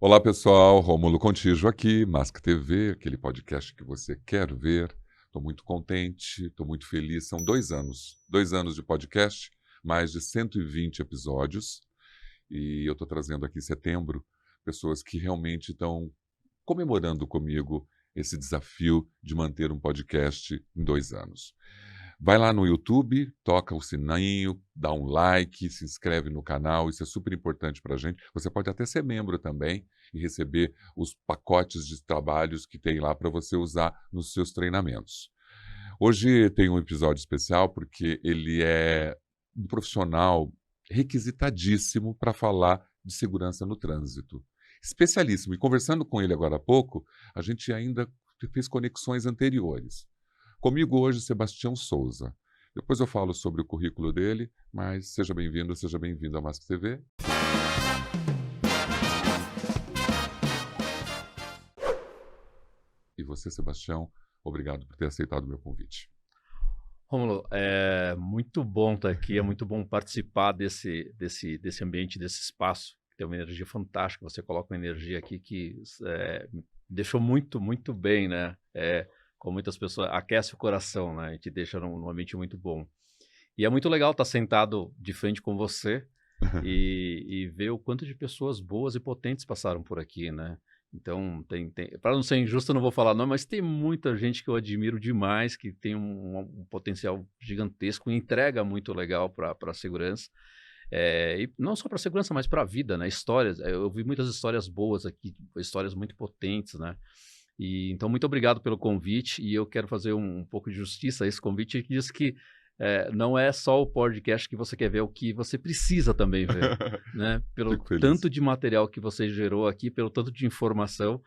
Olá pessoal, Rômulo Contígio aqui, Mask TV, aquele podcast que você quer ver. Estou muito contente, estou muito feliz. São 2 anos de podcast, mais de 120 episódios. E eu estou trazendo aqui em setembro pessoas que realmente estão comemorando comigo esse desafio de manter um podcast em 2 anos. Vai lá no YouTube, toca o sininho, dá um like, se inscreve no canal, isso é super importante para a gente. Você pode até ser membro também e receber os pacotes de trabalhos que tem lá para você usar nos seus treinamentos. Hoje tem um episódio especial porque ele é um profissional requisitadíssimo para falar de segurança no trânsito. Especialíssimo. E conversando com ele agora há pouco, a gente ainda fez conexões anteriores. Comigo hoje, Sebastião Souza. Depois eu falo sobre o currículo dele, mas seja bem-vindo à Mask TV. E você, Sebastião, obrigado por ter aceitado o meu convite. Rômulo, é muito bom estar aqui, é muito bom participar desse ambiente, desse espaço. Tem uma energia fantástica, você coloca uma energia aqui que me deixou muito bem, né? Com muitas pessoas, aquece o coração, né? E te deixa num ambiente muito bom. E é muito legal estar sentado de frente com você e ver o quanto de pessoas boas e potentes passaram por aqui, né? Então, para não ser injusto, eu não vou falar não, mas tem muita gente que eu admiro demais, que tem um potencial gigantesco e entrega muito legal para a segurança. E não só para a segurança, mas para a vida, né? Histórias, eu vi muitas histórias boas aqui, histórias muito potentes, né? E, então, muito obrigado pelo convite e eu quero fazer um pouco de justiça a esse convite que diz que não é só o podcast que você quer ver, é o que você precisa também ver, né? Pelo Fico feliz. tanto de material que você gerou aqui, pelo tanto de informação.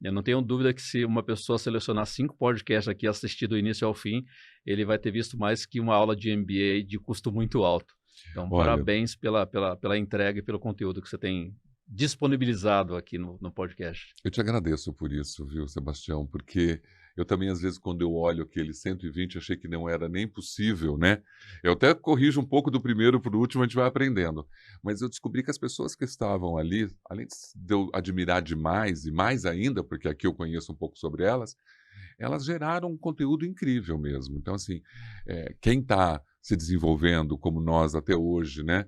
Eu não tenho dúvida que se uma pessoa selecionar 5 podcasts aqui, assistir do início ao fim, ele vai ter visto mais que uma aula de MBA de custo muito alto. Então, Olha, parabéns pela entrega e pelo conteúdo que você tem disponibilizado aqui no podcast. eu te agradeço por isso, viu, Sebastião? Porque eu também, às vezes, quando eu olho aqueles 120, achei que não era nem possível, né? Eu até corrijo um pouco do primeiro para o último, a gente vai aprendendo. Mas eu descobri que as pessoas que estavam ali, além de eu admirar demais, e mais ainda, porque aqui eu conheço um pouco sobre elas geraram um conteúdo incrível mesmo. Então, assim, quem está se desenvolvendo como nós até hoje, né?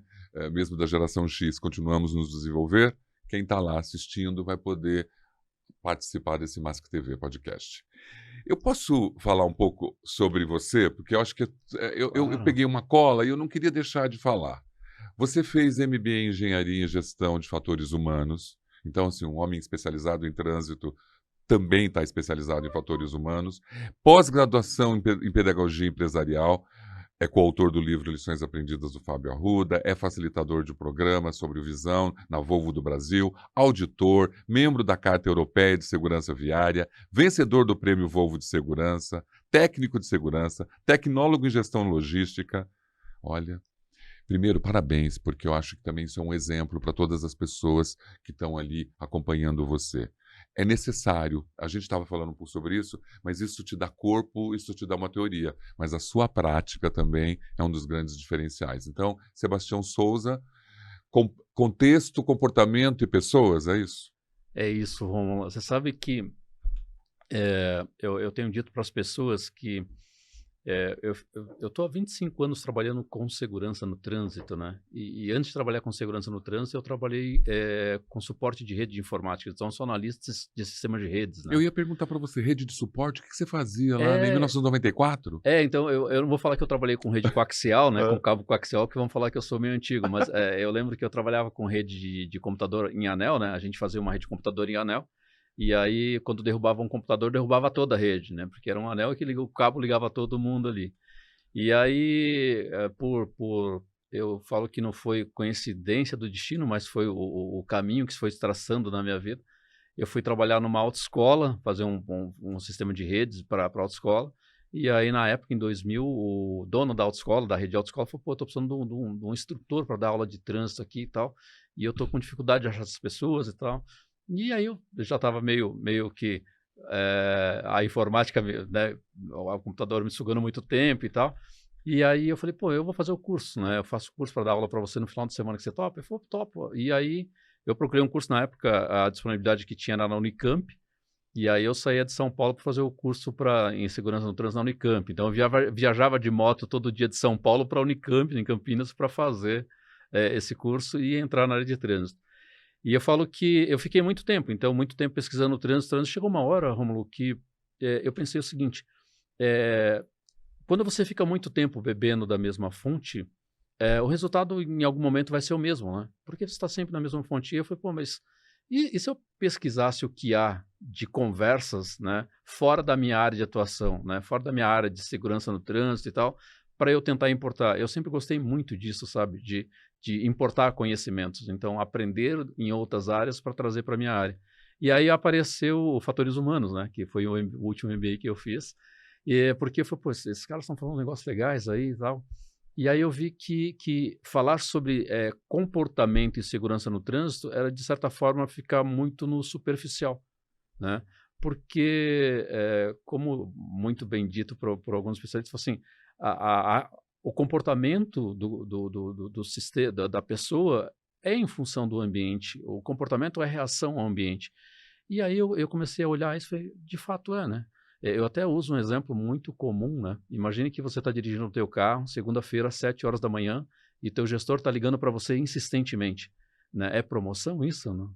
Mesmo da geração X, continuamos nos desenvolver, quem está lá assistindo vai poder participar desse Mask TV podcast. Eu posso falar um pouco sobre você? Porque eu acho que eu Claro. peguei uma cola e eu não queria deixar de falar. Você fez MBA em Engenharia e Gestão de Fatores Humanos. Então, assim, um homem especializado em trânsito também está especializado em fatores humanos. Pós-graduação em Pedagogia Empresarial. É coautor do livro Lições Aprendidas do Fábio Arruda, é facilitador de programas sobre visão na Volvo do Brasil, auditor, membro da Carta Europeia de Segurança Viária, vencedor do Prêmio Volvo de Segurança, técnico de segurança, tecnólogo em gestão logística. Olha, primeiro, parabéns, porque eu acho que também isso é um exemplo para todas as pessoas que estão ali acompanhando você. É necessário, a gente estava falando um pouco sobre isso, mas isso te dá corpo, isso te dá uma teoria, mas a sua prática também é um dos grandes diferenciais. Então, Sebastião Souza, contexto, comportamento e pessoas, é isso? É isso, Romulo. Você sabe que eu tenho dito para as pessoas que eu estou há 25 anos trabalhando com segurança no trânsito, né? E antes de trabalhar com segurança no trânsito, eu trabalhei com suporte de rede de informática. Então, sou analista de sistemas de redes, né? Eu ia perguntar para você, rede de suporte, o que você fazia lá em É, 1994? então, eu não vou falar que eu trabalhei com rede coaxial, né? Com cabo coaxial, que vão falar que eu sou meio antigo. Mas eu lembro que eu trabalhava com rede de computador em anel, né? A gente fazia uma rede de computador em anel. E aí, quando derrubava um computador, derrubava toda a rede, né? Porque era um anel que o cabo ligava todo mundo ali. E aí, eu falo que não foi coincidência do destino, mas foi o caminho que se foi traçando na minha vida. Eu fui trabalhar numa autoescola, fazer um sistema de redes para a autoescola. E aí, na época, em 2000, o dono da autoescola, da rede de autoescola, falou: pô, estou precisando de um instrutor para dar aula de trânsito aqui e tal. E eu estou com dificuldade de achar essas pessoas e tal. E aí eu já estava meio que a informática, né, o computador me sugando muito tempo e tal. E aí eu falei: pô, eu vou fazer o curso, né? Eu faço o curso para dar aula para você no final de semana, que você topa? Ele falou: topo. E aí eu procurei um curso na época, a disponibilidade que tinha era na Unicamp, e aí eu saía de São Paulo para fazer o curso em segurança no trânsito na Unicamp. Então eu viajava de moto todo dia de São Paulo para a Unicamp, em Campinas, para fazer esse curso e entrar na área de trânsito. E eu falo que eu fiquei muito tempo pesquisando o trânsito. Chegou uma hora, Rômulo, que eu pensei o seguinte, quando você fica muito tempo bebendo da mesma fonte, o resultado em algum momento vai ser o mesmo, né? Porque você está sempre na mesma fonte. E eu falei, pô, mas e se eu pesquisasse o que há de conversas, né, fora da minha área de atuação, né, fora da minha área de segurança no trânsito e tal, para eu tentar importar? Eu sempre gostei muito disso, sabe? De importar conhecimentos. Então, aprender em outras áreas para trazer para a minha área. E aí apareceu o Fatores Humanos, né, que foi o último MBA que eu fiz. Porque eu falei, pô, esses caras estão falando negócios legais aí e tal. E aí eu vi que falar sobre comportamento e segurança no trânsito era, de certa forma, ficar muito no superficial, né? Porque, como muito bem dito por alguns especialistas, assim, o comportamento do sistema, da pessoa é em função do ambiente, o comportamento é reação ao ambiente. E aí eu comecei a olhar isso e de fato né? Eu até uso um exemplo muito comum, né? Imagine que você está dirigindo o teu carro, segunda-feira, às 7 horas da manhã, e teu gestor está ligando para você insistentemente. Né? É promoção isso, não?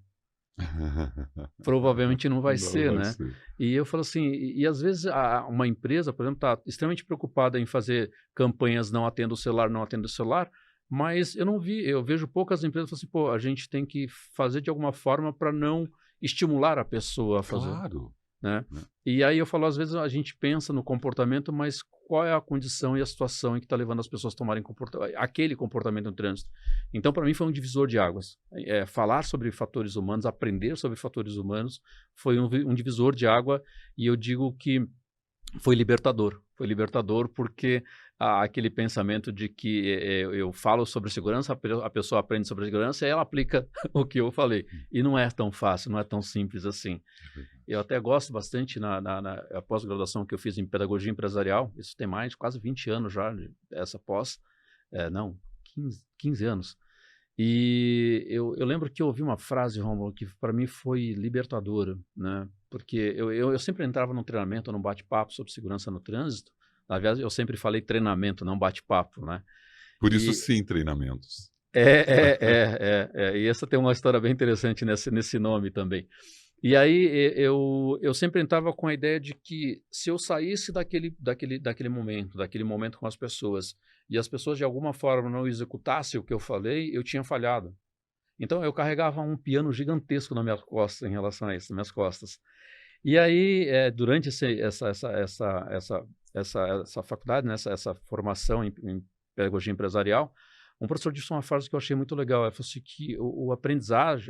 Provavelmente não vai Não ser, vai né? ser. E eu falo assim, e às vezes uma empresa, por exemplo, está extremamente preocupada em fazer campanhas não atenda o celular, não atenda o celular, mas eu vejo poucas empresas falando assim, pô, a gente tem que fazer de alguma forma para não estimular a pessoa a fazer. Claro. Né? Né? E aí eu falo, às vezes a gente pensa no comportamento, mas qual é a condição e a situação em que está levando as pessoas a tomarem aquele comportamento no trânsito? Então, para mim, foi um divisor de águas. Falar sobre fatores humanos, aprender sobre fatores humanos, foi um divisor de água, e eu digo que foi libertador. Foi libertador porque aquele pensamento de que eu falo sobre segurança, a pessoa aprende sobre segurança e ela aplica o que eu falei. E não é tão fácil, não é tão simples assim. Eu até gosto bastante na pós-graduação que eu fiz em pedagogia empresarial, isso tem mais de quase 20 anos já, essa pós, não, 15 anos. E eu lembro que eu ouvi uma frase, Rômulo, que para mim foi libertadora, né? Porque eu sempre entrava num treinamento, num bate-papo sobre segurança no trânsito. Aliás, eu sempre falei treinamento, não bate-papo, né? Por isso, E sim, treinamentos. e essa tem uma história bem interessante nesse nome também. E aí eu sempre entrava com a ideia de que se eu saísse daquele momento com as pessoas, e as pessoas de alguma forma não executassem o que eu falei, eu tinha falhado. Então eu carregava um piano gigantesco nas minhas costas em relação a isso, nas minhas costas. E aí, durante essa faculdade, né, essa formação em pedagogia empresarial, um professor disse uma frase que eu achei muito legal. Ele falou assim que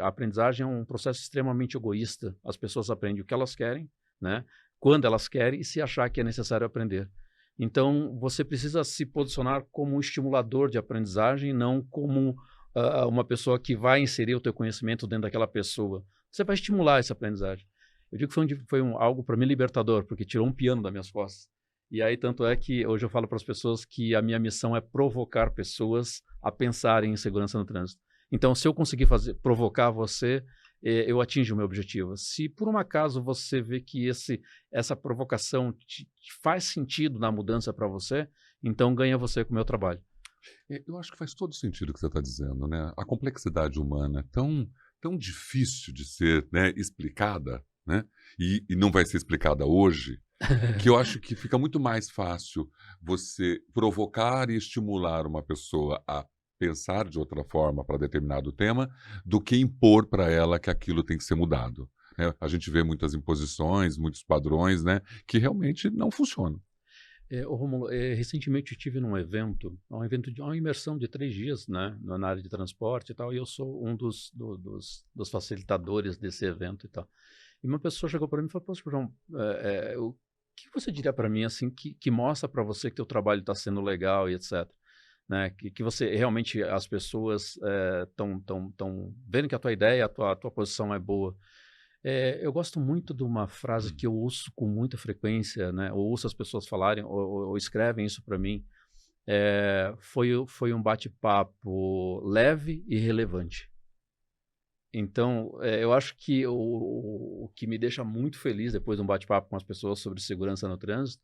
a aprendizagem é um processo extremamente egoísta. As pessoas aprendem o que elas querem, né, quando elas querem e se achar que é necessário aprender. Então, você precisa se posicionar como um estimulador de aprendizagem, não como uma pessoa que vai inserir o teu conhecimento dentro daquela pessoa. Você vai estimular essa aprendizagem. Eu digo que foi algo para mim libertador, porque tirou um piano das minhas costas. E aí, tanto é que hoje eu falo para as pessoas que a minha missão é provocar pessoas a pensarem em segurança no trânsito. Então, se eu conseguir provocar você, eu atinjo o meu objetivo. Se por um acaso você vê que essa provocação te faz sentido na mudança para você, então ganha você com o meu trabalho. Eu acho que faz todo sentido o que você está dizendo, né? A complexidade humana é tão difícil de ser, né, explicada, né? E não vai ser explicada hoje, que eu acho que fica muito mais fácil você provocar e estimular uma pessoa a pensar de outra forma para determinado tema, do que impor para ela que aquilo tem que ser mudado, né? A gente vê muitas imposições, muitos padrões, né, que realmente não funcionam. Rômulo, recentemente eu estive num evento, uma imersão de 3 dias, né, na área de transporte e tal, e eu sou um dos facilitadores desse evento e tal. E uma pessoa chegou para mim e falou, poxa, João, o que você diria para mim, assim, que mostra para você que teu trabalho está sendo legal e etc., né, que você realmente, as pessoas estão vendo que a tua ideia, a tua posição é boa. Eu gosto muito de uma frase que eu uso com muita frequência, né, ou ouço as pessoas falarem, ou escrevem isso para mim. Foi um bate-papo leve e relevante. Então, eu acho que o que me deixa muito feliz depois de um bate-papo com as pessoas sobre segurança no trânsito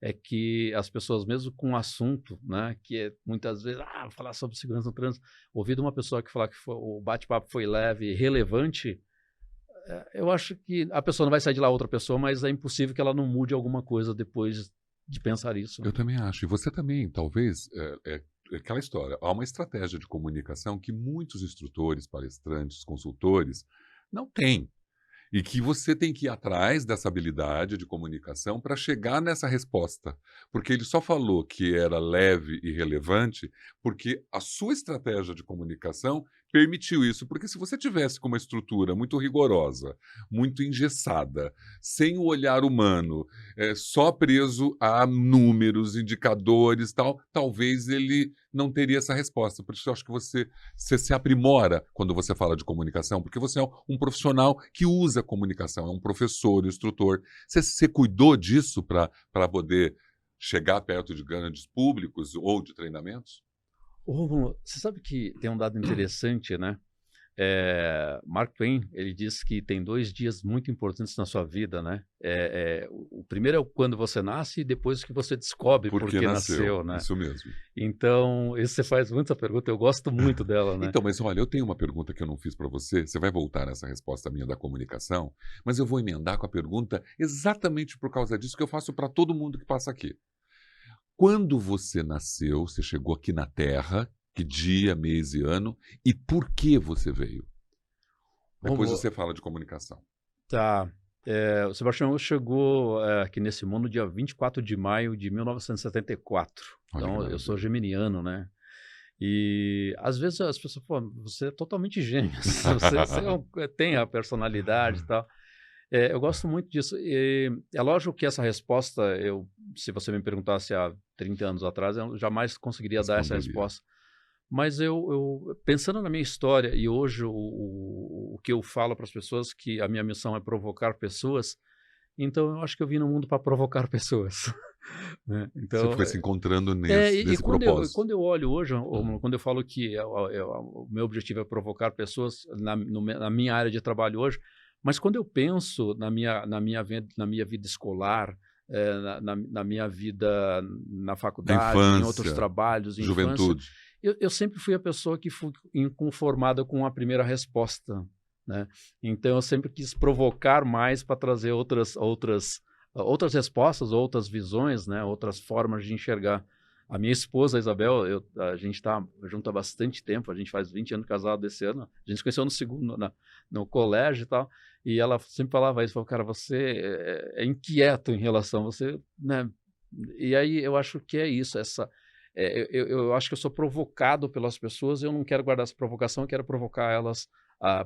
é que as pessoas, mesmo com um assunto, né, que muitas vezes, falar sobre segurança no trânsito, ouvir de uma pessoa que falar que o bate-papo foi leve e relevante, eu acho que a pessoa não vai sair de lá outra pessoa, mas é impossível que ela não mude alguma coisa depois de pensar isso. Eu também acho. E você também, talvez, aquela história. Há uma estratégia de comunicação que muitos instrutores, palestrantes, consultores não têm. E que você tem que ir atrás dessa habilidade de comunicação para chegar nessa resposta. Porque ele só falou que era leve e relevante porque a sua estratégia de comunicação permitiu isso. Porque se você tivesse com uma estrutura muito rigorosa, muito engessada, sem o olhar humano, só preso a números, indicadores, tal, talvez ele não teria essa resposta. Por isso eu acho que você se aprimora quando você fala de comunicação, porque você é um profissional que usa a comunicação, é um professor, instrutor. Você cuidou disso para poder chegar perto de grandes públicos ou de treinamentos? Romulo, você sabe que tem um dado interessante, né? Mark Twain, ele diz que tem 2 dias muito importantes na sua vida, né? O primeiro é quando você nasce e depois que você descobre por que nasceu, né? Isso mesmo. Então, isso você faz muito essa pergunta, eu gosto muito dela, né? Então, mas olha, eu tenho uma pergunta que eu não fiz para você. Você vai voltar nessa resposta minha da comunicação, mas eu vou emendar com a pergunta exatamente por causa disso que eu faço para todo mundo que passa aqui. Quando você nasceu, você chegou aqui na Terra, que dia, mês e ano, e por que você veio? Depois Romulo, você fala de comunicação. tá. O Sebastião chegou aqui nesse mundo dia 24 de maio de 1974. Olha que Então, eu maravilha. sou geminiano, né? E às vezes as pessoas falam, você é totalmente gêmeo, você tem a personalidade e tal. Eu gosto muito disso. E é lógico que essa resposta, se você me perguntasse há 30 anos atrás, eu jamais conseguiria dar essa Responderia. resposta. Mas pensando na minha história, e hoje o que eu falo para as pessoas, que a minha missão é provocar pessoas, então eu acho que eu vim no mundo para provocar pessoas. Né? Você Então, foi se encontrando nesse propósito. quando eu olho hoje, quando eu falo que o meu objetivo é provocar pessoas na minha área de trabalho hoje, mas quando eu penso na minha vida escolar, na minha vida na Na faculdade, em outros infância, trabalhos, em infância, juventude. eu sempre fui a pessoa que fui inconformada com a primeira resposta, né? Então eu sempre quis provocar mais para trazer outras respostas, outras visões, né? Outras formas de enxergar. A minha esposa, a Isabel, a gente está junto há bastante tempo, a gente faz 20 anos casado esse ano, a gente se conheceu no colégio e tal, e ela sempre falava isso, falou, cara, você é inquieto em relação, você, né? E aí eu acho que é isso, eu acho que eu sou provocado pelas pessoas, eu não quero guardar essa provocação, eu quero provocar elas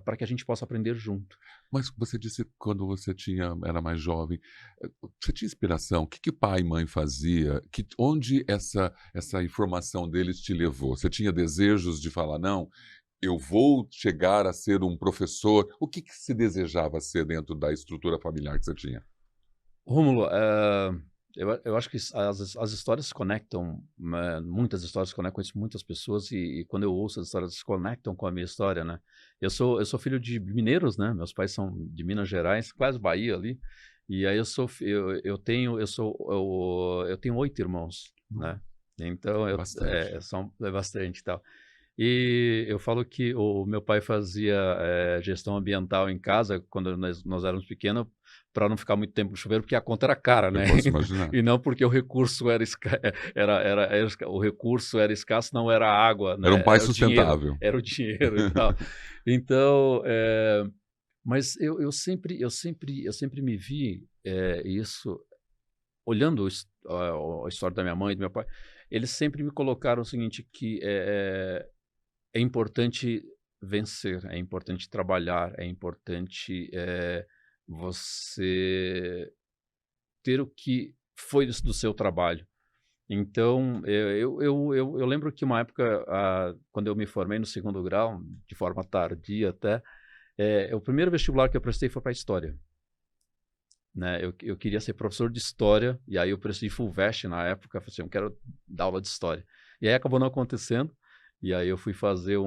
para que a gente possa aprender junto. Mas você disse que quando você era mais jovem, você tinha inspiração? O que pai e mãe fazia? Onde essa informação deles te levou? Você tinha desejos de falar, não, eu vou chegar a ser um professor? O que se desejava ser dentro da estrutura familiar que você tinha? Rômulo, eu acho que as histórias se conectam, muitas histórias se conectam com muitas pessoas e quando eu ouço as histórias se conectam com a minha história, né? Eu sou filho de mineiros, né? Meus pais são de Minas Gerais, quase Bahia ali. E aí eu tenho 8 irmãos, né? Então Bastante. é bastante e tal. E eu falo que o meu pai fazia gestão ambiental em casa quando nós éramos pequenos para não ficar muito tempo no chuveiro, porque a conta era cara, né? Eu posso imaginar. E não porque o recurso o recurso era escasso, não era a água, né? Era um pai Era o dinheiro, sustentável. era o dinheiro e tal. Então, mas eu sempre me vi isso olhando a história da minha mãe e do meu pai. Eles sempre me colocaram o seguinte, que é importante vencer, é importante trabalhar, é importante você ter o que foi do seu trabalho. Então, eu lembro que uma época, quando eu me formei no 2º grau, de forma tardia até, o primeiro vestibular que eu prestei foi para História. Né? Eu queria ser professor de História, e aí eu prestei FUVEST na época, falei assim, eu quero dar aula de História. E aí acabou não acontecendo, e aí eu fui fazer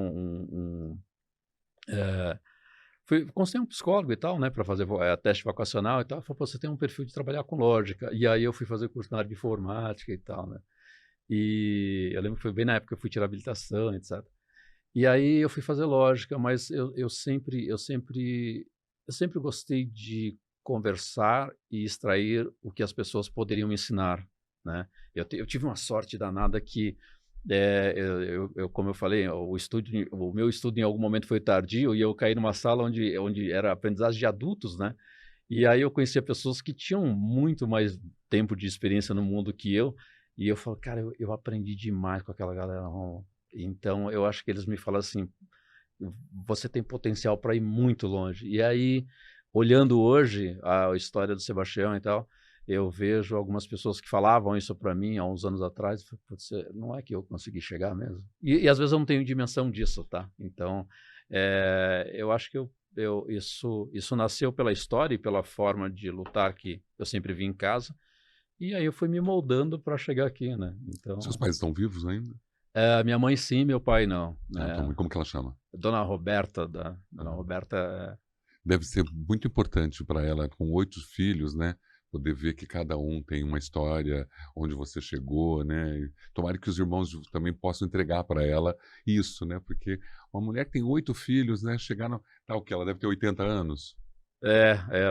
consultei um psicólogo e tal, né, para fazer teste vocacional e tal. Falou, pô, você tem um perfil de trabalhar com lógica. E aí eu fui fazer curso na área de informática e tal, né. E eu lembro que foi bem na época que eu fui tirar habilitação, etc. E aí eu fui fazer lógica, mas eu sempre gostei de conversar e extrair o que as pessoas poderiam me ensinar, né. Eu tive uma sorte danada que, como eu falei, o meu estudo em algum momento foi tardio e eu caí numa sala onde era aprendizagem de adultos, né. E aí eu conhecia pessoas que tinham muito mais tempo de experiência no mundo que eu, e eu falo: "Cara, eu aprendi demais com aquela galera, Romulo". Então eu acho que eles me falam assim: "Você tem potencial para ir muito longe". E aí, olhando hoje a história do Sebastião e tal, eu vejo algumas pessoas que falavam isso para mim há uns anos atrás, eu falei: "Putz, não é que eu consegui chegar mesmo?". E às vezes eu não tenho dimensão disso, tá. Então, eu acho que isso nasceu pela história e pela forma de lutar que eu sempre vi em casa, e aí eu fui me moldando para chegar aqui, né. Seus Então, pais estão vivos ainda? minha mãe sim, meu pai não, Ah, né. então, como que ela chama? Dona Ah, Roberta, deve ser muito importante para ela, com 8 filhos, né, poder ver que cada um tem uma história, onde você chegou, né, e tomara que os irmãos também possam entregar para ela isso, né, porque uma mulher que tem 8 filhos, né, chegar no tá o quê? Ela deve ter 80 anos?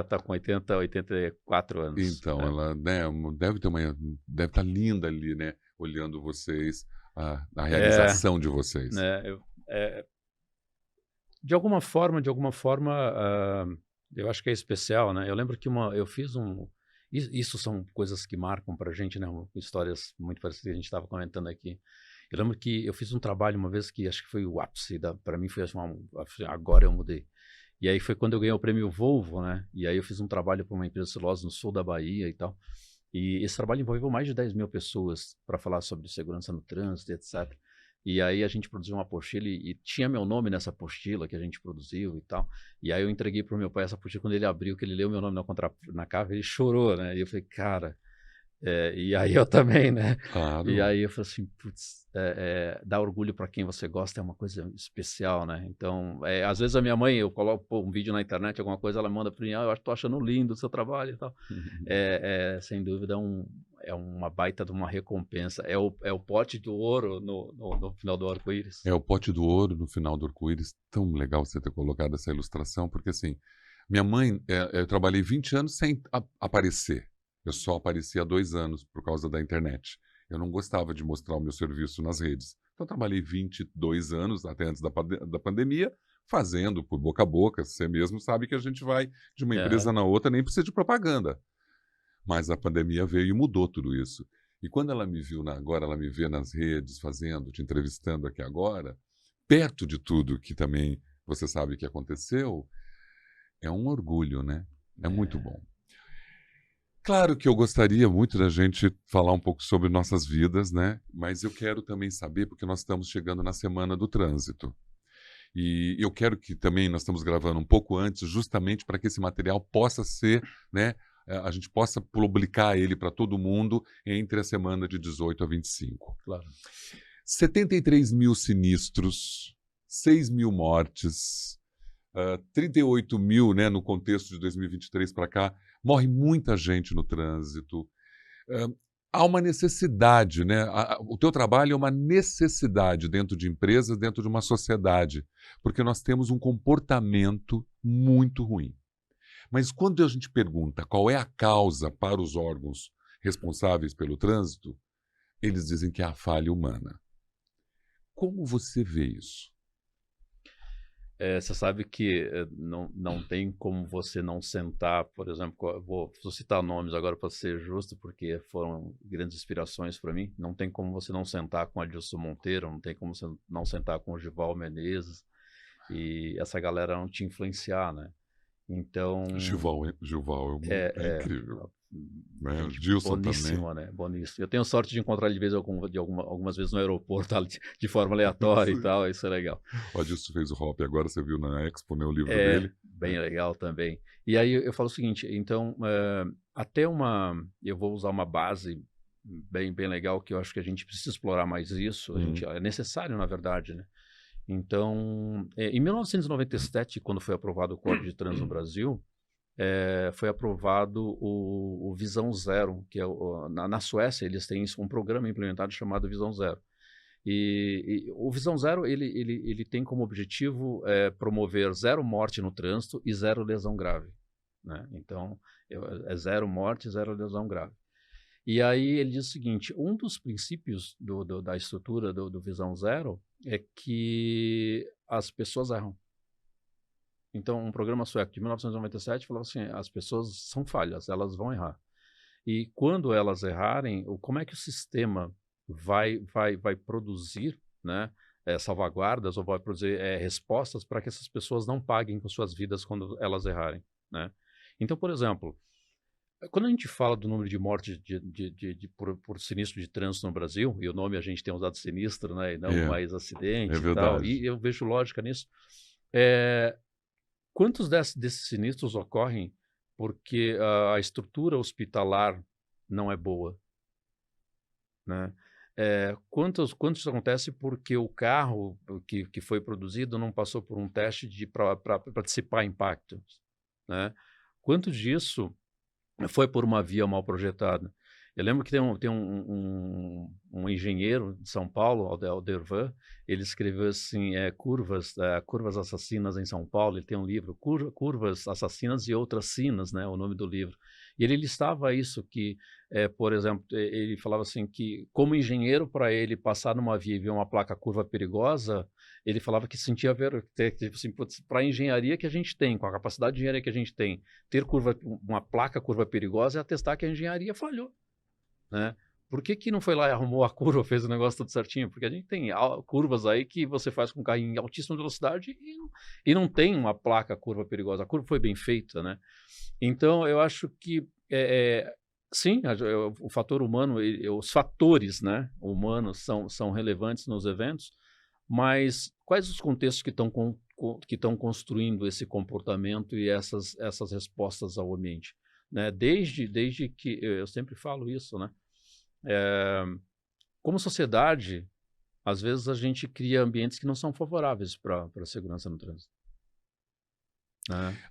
tá com 84 anos. Então, ela, né, deve estar linda ali, né, olhando vocês, a É, realização de vocês. né, de alguma forma, eu acho que é especial, né. Eu lembro que eu fiz isso são coisas que marcam pra gente, né, histórias muito parecidas que a gente estava comentando aqui. Eu lembro que eu fiz um trabalho uma vez que acho que foi o ápice pra mim foi assim, agora eu mudei. E aí foi quando eu ganhei o prêmio Volvo, né, e aí eu fiz um trabalho para uma empresa de celulose no sul da Bahia e tal. E esse trabalho envolveu mais de 10.000 pessoas para falar sobre segurança no trânsito, etc. E aí a gente produziu uma apostila e tinha meu nome nessa apostila que a gente produziu e tal. E aí eu entreguei para o meu pai essa apostila, quando ele abriu, que ele leu meu nome na capa, ele chorou, né. E eu falei: "Cara", e aí eu também, né. E Claro. aí eu falei assim: "Putz, dar orgulho para quem você gosta é uma coisa especial, né". Então, às vezes a minha mãe, eu coloco, pô, um vídeo na internet, alguma coisa, ela manda para mim: "Ah, eu tô achando lindo o seu trabalho e tal". Sem dúvida é uma baita de uma recompensa. É o pote do ouro no final do arco-íris. É o pote do ouro no final do arco-íris. Tão legal você ter colocado essa ilustração, porque assim, minha mãe, eu trabalhei 20 anos sem aparecer. Eu só apareci há 2 anos por causa da internet. Eu não gostava de mostrar o meu serviço nas redes. Então, eu trabalhei 22 anos, até antes da pandemia, fazendo por boca a boca. Você mesmo sabe que a gente vai de uma empresa Aham. na outra, nem precisa de propaganda. Mas a pandemia veio e mudou tudo isso. E quando ela me viu agora, ela me vê nas redes, fazendo, te entrevistando aqui agora, perto de tudo que também você sabe que aconteceu, é um orgulho, né? É muito É. bom. Claro que eu gostaria muito da gente falar um pouco sobre nossas vidas, né? Mas eu quero também saber, porque nós estamos chegando na Semana do Trânsito. E eu quero que também nós estamos gravando um pouco antes, justamente para que esse material possa ser, né, a gente possa publicar ele para todo mundo entre a semana de 18 a 25. Claro. 73 mil sinistros, 6 mil mortes, 38 mil, né, no contexto de 2023 para cá, morre muita gente no trânsito. Hã, há uma necessidade, né, o teu trabalho é uma necessidade dentro de empresas, dentro de uma sociedade, porque nós temos um comportamento muito ruim. Mas quando a gente pergunta qual é a causa para os órgãos responsáveis pelo trânsito, eles dizem que é a falha humana. Como você vê isso? Você sabe que, não tem como você não sentar, por exemplo, vou citar nomes agora para ser justo, porque foram grandes inspirações para mim. Não tem como você não sentar com Adilson Monteiro, não tem como você não sentar com o Gival Menezes, e essa galera não te influenciar, né. Então, Gilval é é incrível, né, o gente Gilson também. boníssima, né, boníssima. Eu tenho sorte de encontrar ele algumas vezes no aeroporto, ali, de forma aleatória e Sim. tal, isso é legal. O Adilson fez o Hop agora, você viu na Expo, né, o livro É, dele. bem legal também. E aí eu falo o seguinte, então, eu vou usar uma base bem legal, que eu acho que a gente precisa explorar mais isso, Uhum. é necessário, na verdade, né. Então, em 1997, quando foi aprovado o Código de Trânsito no Brasil, foi aprovado o Visão Zero, que é na Suécia eles têm um programa implementado chamado Visão Zero. E o Visão Zero ele tem como objetivo promover zero morte no trânsito e zero lesão grave, né? Então, é zero morte, zero lesão grave. E aí ele diz o seguinte, um dos princípios da estrutura do Visão Zero é que as pessoas erram. Então, um programa sueco de 1997 falou assim, as pessoas são falhas, elas vão errar. E quando elas errarem, como é que o sistema vai produzir, né, salvaguardas ou vai produzir respostas para que essas pessoas não paguem com suas vidas quando elas errarem, né? Então, por exemplo, quando a gente fala do número de mortes por sinistro de trânsito no Brasil, e o nome a gente tem usado sinistro, né, e não mais acidente e tal, e eu vejo lógica nisso, quantos desses sinistros ocorrem porque a estrutura hospitalar não é boa, né? Quantos acontece porque o carro que foi produzido não passou por um teste para dissipar impactos, né? Quanto disso foi por uma via mal projetada? Eu lembro que tem um engenheiro de São Paulo, Aldervan, ele escreveu assim, curvas assassinas em São Paulo, ele tem um livro, Curvas Assassinas e Outras Sinas, né, o nome do livro. E ele listava isso, que, por exemplo, ele falava assim que, como engenheiro, para ele passar numa via e ver uma placa curva perigosa, ele falava que sentia tipo assim, para a engenharia que a gente tem, com a capacidade de engenharia que a gente tem, ter uma placa curva perigosa é atestar que a engenharia falhou, né? Por que não foi lá e arrumou a curva, fez o negócio tudo certinho? Porque a gente tem curvas aí que você faz com um carro em altíssima velocidade e não tem uma placa curva perigosa. A curva foi bem feita, né? Então, eu acho que, sim, o fator humano, os fatores, né, humanos são relevantes nos eventos, mas quais os contextos que estão construindo esse comportamento e essas respostas ao ambiente, né? Desde que, eu sempre falo isso, né? Como sociedade, às vezes a gente cria ambientes que não são favoráveis para a segurança no trânsito.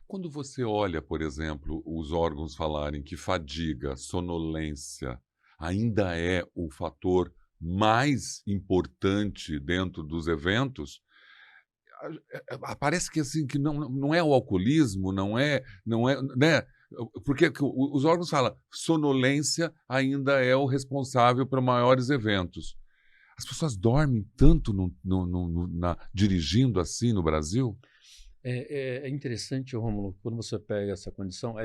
Quando você olha, por exemplo, os órgãos falarem que fadiga, sonolência, ainda é o fator mais importante dentro dos eventos, parece que assim que não é o alcoolismo, não é, né? Porque os órgãos falam sonolência ainda é o responsável por maiores eventos. As pessoas dormem tanto dirigindo assim no Brasil? É interessante, Rômulo, quando você pega essa condição,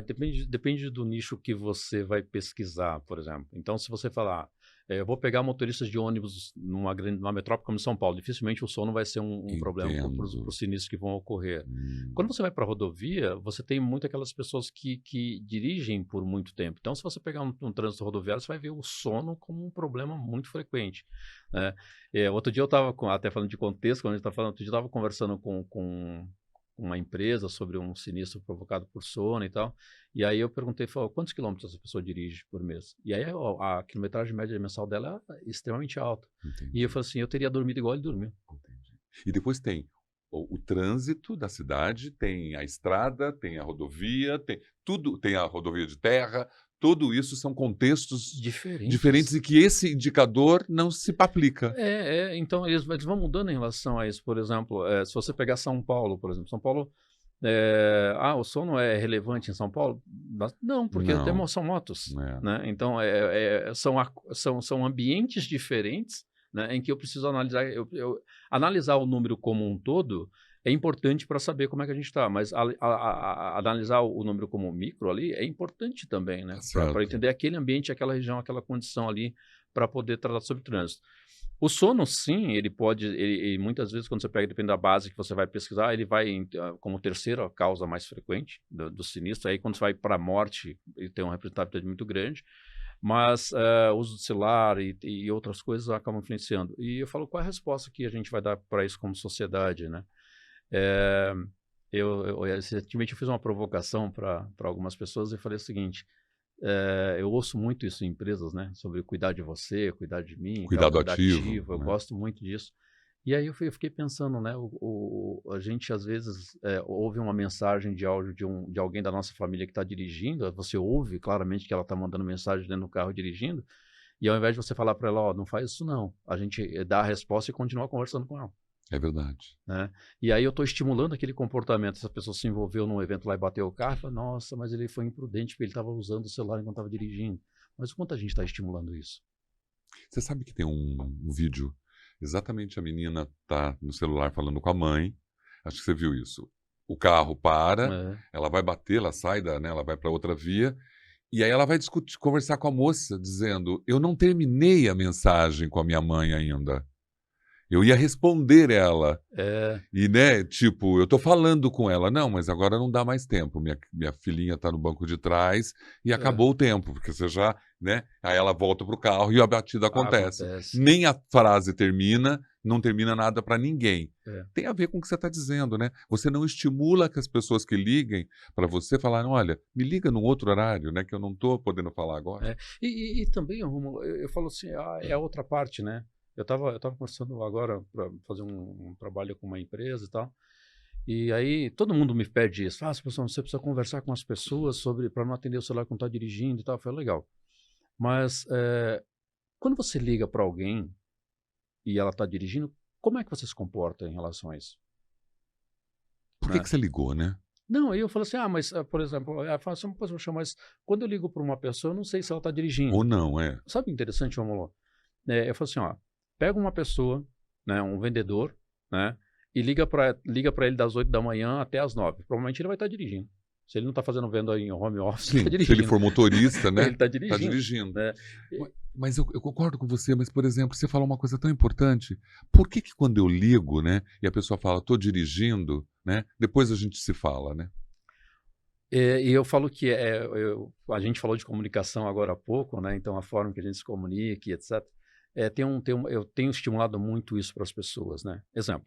depende do nicho que você vai pesquisar, por exemplo. Então, se você falar, eu vou pegar motoristas de ônibus numa metrópole como São Paulo, dificilmente o som não vai ser um problema para os sinistros que vão ocorrer. Quando você vai para a rodovia, você tem muito aquelas pessoas que dirigem por muito tempo. Então, se você pegar um trânsito rodoviário, você vai ver o sono como um problema muito frequente, né? Outro dia eu estava, até falando de contexto, quando a gente está falando, outro dia eu estava conversando com uma empresa sobre um sinistro provocado por sono e tal. E aí eu perguntei, quantos quilômetros essa pessoa dirige por mês? E aí a quilometragem média mensal dela é extremamente alta. Entendi. E eu falei assim, eu teria dormido igual ele dormiu. Entendi. E depois tem o trânsito da cidade, tem a estrada, tem a rodovia, tem tudo, tem a rodovia de terra. Tudo isso são contextos diferentes e que esse indicador não se aplica. Então eles vão mudando em relação a isso. Por exemplo, se você pegar São Paulo, por exemplo, São Paulo, o sono é relevante em São Paulo? Não, porque são motos, né? Então são ambientes diferentes, né, em que eu preciso analisar, analisar o número como um todo. É importante para saber como é que a gente está, mas analisar o número como micro ali é importante também, né? Para entender aquele ambiente, aquela região, aquela condição ali, para poder tratar sobre trânsito. O sono, sim, ele pode, muitas vezes, quando você pega, depende da base que você vai pesquisar, ele vai como terceira causa mais frequente do sinistro. Aí, quando você vai para a morte, ele tem uma representatividade muito grande. Mas o uso do celular e outras coisas acabam influenciando. E eu falo, qual é a resposta que a gente vai dar para isso como sociedade, né? Recentemente eu fiz uma provocação para algumas pessoas e falei o seguinte, eu ouço muito isso em empresas, né, sobre cuidar de você, cuidar de mim, cuidado ativo, eu gosto muito disso. E aí eu fiquei pensando, né? A gente às vezes ouve uma mensagem de áudio de alguém da nossa família que está dirigindo, você ouve claramente que ela está mandando mensagem dentro do carro dirigindo, e ao invés de você falar para ela, ó, não faz isso não, a gente dá a resposta e continua conversando com ela. É verdade. Né? E aí eu estou estimulando aquele comportamento. Essa pessoa se envolveu num evento lá e bateu o carro, fala, nossa, mas ele foi imprudente porque ele estava usando o celular enquanto estava dirigindo. Mas o quanto a gente está estimulando isso? Você sabe que tem um vídeo, exatamente a menina tá no celular falando com a mãe, acho que você viu isso. O carro para, É, ela vai bater, ela sai né, ela vai para outra via, e aí ela vai discutir, conversar com a moça, dizendo, eu não terminei a mensagem com a minha mãe ainda. Eu ia responder ela. é, E, né, tipo, eu tô falando com ela, não, mas agora não dá mais tempo. Minha filhinha tá no banco de trás e acabou o tempo, porque você já, né? Aí ela volta pro carro e a batida acontece. acontece. Nem a frase termina, não termina nada para ninguém. É. Tem a ver com o que você está dizendo, né? Você não estimula que as pessoas que liguem para você falarem, olha, me liga num outro horário, né? Que eu não tô podendo falar agora. É. E também, Romulo, eu falo assim, é a outra parte, né? Eu tava conversando agora para fazer um trabalho com uma empresa e tal. E aí todo mundo me pede isso. Pessoal, você precisa conversar com as pessoas sobre para não atender o celular quando está dirigindo e tal. Foi legal. Mas quando você liga para alguém e ela está dirigindo, como é que você se comporta em relação a isso? Por que você ligou, né? Não, aí eu falo assim, mas, por exemplo, eu falo assim, poxa, mas quando eu ligo para uma pessoa, eu não sei se ela está dirigindo. Ou não, é. Sabe o interessante, Romulo? Eu falo assim, ó, pega uma pessoa, né, um vendedor, né, e liga para ele das 8 da manhã até as 9. Provavelmente ele vai estar dirigindo. Se ele não está fazendo venda em home office, ele está Sim, se dirigindo. ele for motorista, né? Ele está dirigindo. Tá dirigindo. Né? Mas eu concordo com você, mas, por exemplo, você falou uma coisa tão importante. Por que quando eu ligo, né, e a pessoa fala, estou dirigindo, né, depois a gente se fala, né? E eu falo que a gente falou de comunicação agora há pouco, né? Então a forma que a gente se comunica, etc. Eu tenho estimulado muito isso para as pessoas, né? Exemplo.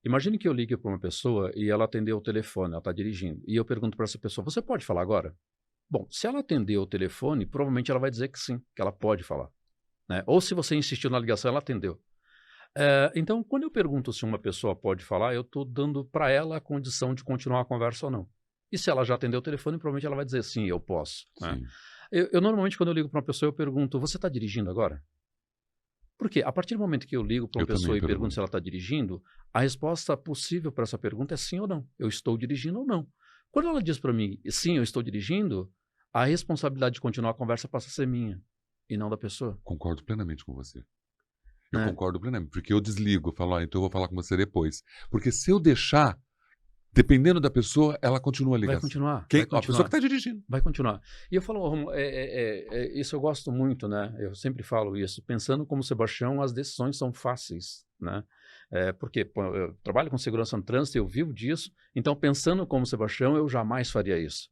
Imagine que eu ligue para uma pessoa e ela atendeu o telefone, ela está dirigindo, e eu pergunto para essa pessoa, você pode falar agora? Bom, se ela atendeu o telefone, provavelmente ela vai dizer que sim, que ela pode falar. Né? Ou se você insistiu na ligação, ela atendeu. Então, quando eu pergunto se uma pessoa pode falar, eu estou dando para ela a condição de continuar a conversa ou não. E se ela já atendeu o telefone, provavelmente ela vai dizer sim, eu posso. Né? Eu normalmente, quando eu ligo para uma pessoa, eu pergunto, você está dirigindo agora? Porque a partir do momento que eu ligo para uma pessoa e pergunto se ela está dirigindo, a resposta possível para essa pergunta é sim ou não. Eu estou dirigindo ou não. Quando ela diz para mim, sim, eu estou dirigindo, a responsabilidade de continuar a conversa passa a ser minha e não da pessoa. Concordo plenamente com você. Eu concordo plenamente, porque eu desligo, falo, então eu vou falar com você depois. Porque se eu deixar, dependendo da pessoa, ela continua a ligação. Vai continuar. A pessoa que está dirigindo. Vai continuar. E eu falo, isso eu gosto muito, né? Eu sempre falo isso. Pensando como Sebastião, as decisões são fáceis, né? Porque eu trabalho com segurança no trânsito, eu vivo disso. Então, pensando como Sebastião, eu jamais faria isso.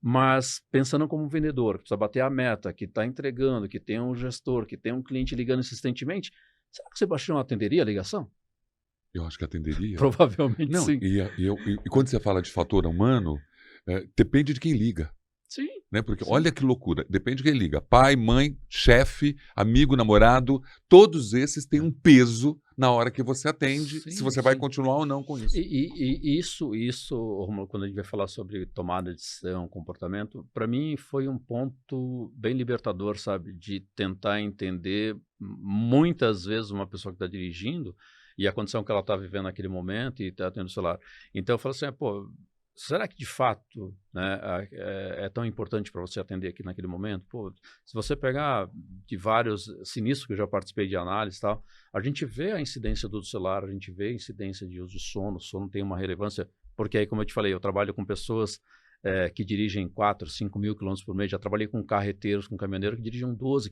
Mas pensando como vendedor, que precisa bater a meta, que está entregando, que tem um gestor, que tem um cliente ligando insistentemente, será que o Sebastião atenderia a ligação? Eu acho que atenderia. Provavelmente não, sim. E quando você fala de fator humano, depende de quem liga. Sim. Né? Porque sim. olha que loucura, depende de quem liga. Pai, mãe, chefe, amigo, namorado, todos esses têm um peso na hora que você atende, se você vai continuar ou não com isso. E isso, Romulo, quando a gente vai falar sobre tomada de decisão, comportamento, para mim foi um ponto bem libertador, sabe? De tentar entender muitas vezes uma pessoa que está dirigindo e a condição que ela está vivendo naquele momento e está tendo o celular. Então eu falo assim, será que de fato, né, é tão importante para você atender aqui naquele momento? Se você pegar de vários sinistros que eu já participei de análise e tal, a gente vê a incidência do celular, a gente vê a incidência de uso de sono, o sono tem uma relevância, porque aí, como eu te falei, eu trabalho com pessoas que dirigem 4, 5 mil quilômetros por mês, já trabalhei com carreteiros, com caminhoneiros que dirigem 12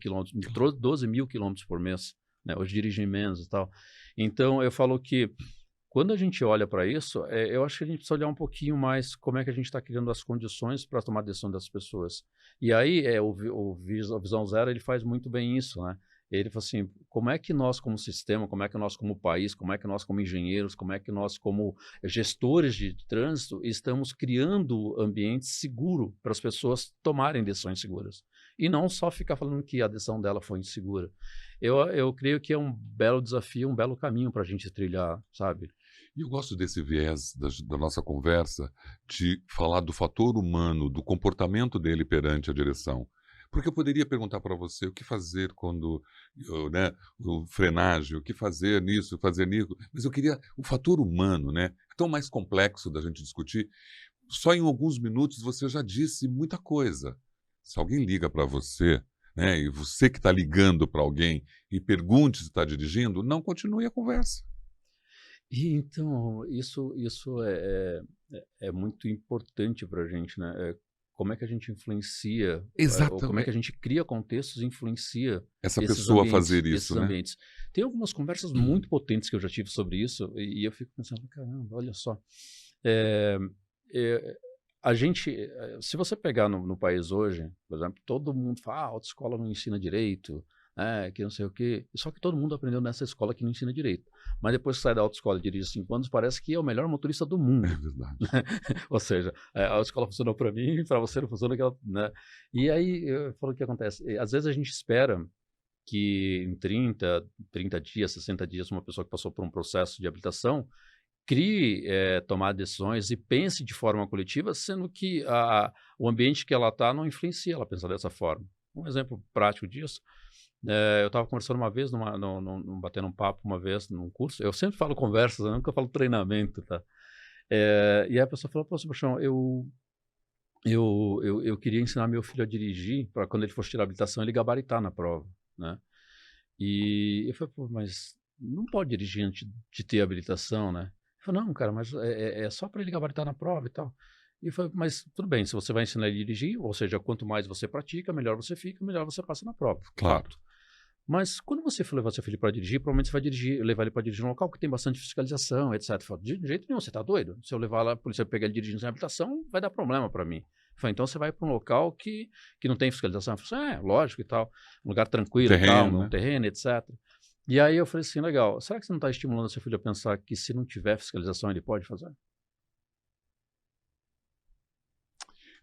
mil quilômetros por mês, né, hoje dirigem menos e tal. Então, eu falo que quando a gente olha para isso, eu acho que a gente precisa olhar um pouquinho mais como é que a gente está criando as condições para tomar a decisão das pessoas. E aí, o Visão Zero, ele faz muito bem isso, né? Ele fala assim, como é que nós como sistema, como é que nós como país, como é que nós como engenheiros, como é que nós como gestores de trânsito estamos criando ambiente seguro para as pessoas tomarem decisões seguras. e não só ficar falando que a decisão dela foi insegura. Eu creio que é um belo desafio, um belo caminho para a gente trilhar, sabe? E eu gosto desse viés da nossa conversa, de falar do fator humano, do comportamento dele perante a direção. Porque eu poderia perguntar para você o que fazer quando, né, o frenagem, o que fazer nisso, fazer nisso, mas eu queria o fator humano, né? É tão mais complexo da gente discutir. Só em alguns minutos você já disse muita coisa. Se alguém liga para você, né, e você que está ligando para alguém e pergunte se está dirigindo, não continue a conversa. E então, isso é muito importante para a gente, né? Como é que a gente influencia, ou como é que a Exatamente. gente cria contextos e influencia Essa pessoa fazer esses isso, né? ambientes. Tem algumas conversas muito potentes que eu já tive sobre isso, e eu fico pensando, caramba, olha só. É, é, a gente, se você pegar no país hoje, por exemplo, todo mundo fala, a autoescola não ensina direito, que não sei o quê. Só que todo mundo aprendeu nessa escola que não ensina direito. Mas depois que sai da autoescola e dirige 5 anos, parece que é o melhor motorista do mundo. É verdade. Ou seja, a autoescola funcionou para mim, para você não funciona aquela, né? E aí, eu falo o que acontece. Às vezes a gente espera que em 30 dias, 60 dias, uma pessoa que passou por um processo de habilitação crie, tomar decisões e pense de forma coletiva, sendo que o ambiente que ela está não influencia ela pensar dessa forma. Um exemplo prático disso, eu estava conversando uma vez, batendo um papo uma vez num curso, eu sempre falo conversas, eu nunca falo treinamento, tá? E aí a pessoa falou, pô, Sebastião, eu queria ensinar meu filho a dirigir para quando ele for tirar a habilitação ele gabaritar na prova, né? E eu falei, pô, mas não pode dirigir antes de ter habilitação, né? Ele falou, não, cara, mas é só para ele gabaritar na prova e tal. E eu falei, mas tudo bem, se você vai ensinar ele a dirigir, ou seja, quanto mais você pratica, melhor você fica, melhor você passa na prova. Claro. Fato. Mas quando você for levar seu filho para dirigir, provavelmente você vai levar ele para dirigir num local que tem bastante fiscalização, etc. Eu falo, de jeito nenhum, você está doido? Se eu levar lá, a polícia pegar ele dirigindo sem habilitação, vai dar problema para mim. Eu falei, então você vai para um local que não tem fiscalização. Eu falei, lógico e tal, um lugar tranquilo e tal, Terreno, um né? terreno, etc. E aí eu falei assim, legal, será que você não está estimulando seu filho a pensar que se não tiver fiscalização ele pode fazer?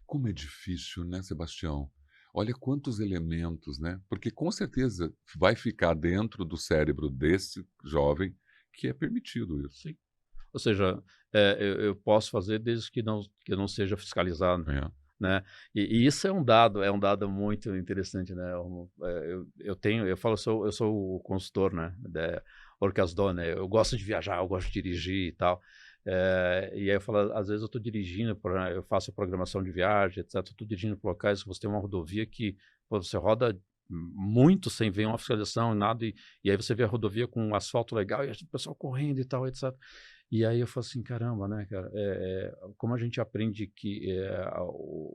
Como é difícil, né, Sebastião? Olha quantos elementos, né? Porque com certeza vai ficar dentro do cérebro desse jovem que é permitido isso. Sim. Ou seja, eu posso fazer desde que não seja fiscalizado. É. Né? E isso é um dado muito interessante, né? Eu falo, eu sou o consultor, né? Da Orcasdor, né? Eu gosto de viajar, eu gosto de dirigir e tal. E aí eu falo, às vezes eu estou dirigindo, eu faço programação de viagem, etc. Estou dirigindo para locais que você tem uma rodovia que você roda muito sem ver uma fiscalização, nada, e aí você vê a rodovia com um asfalto legal e o pessoal correndo e tal, etc. E aí eu falo assim, caramba, né, cara, como a gente aprende que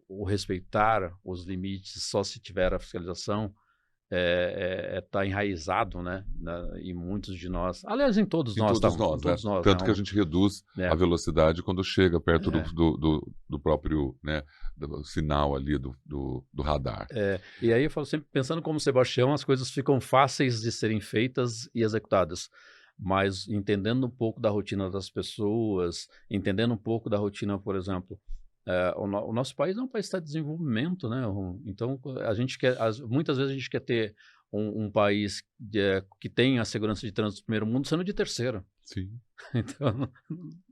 o respeitar os limites só se tiver a fiscalização tá enraizado, né, em muitos de nós. Aliás, em todos Em nós, tá? todos nós, Em todos né? nós, Tanto que a né? gente reduz a velocidade quando chega perto do próprio, né, do sinal ali do radar. E aí eu falo sempre, pensando como Sebastião, as coisas ficam fáceis de serem feitas e executadas. Mas entendendo um pouco da rotina das pessoas, entendendo um pouco da rotina, por exemplo, o nosso país é um país que está em desenvolvimento, né? Então, a gente muitas vezes a gente quer ter um país que tenha a segurança de trânsito do primeiro mundo sendo de terceiro. Sim. Então,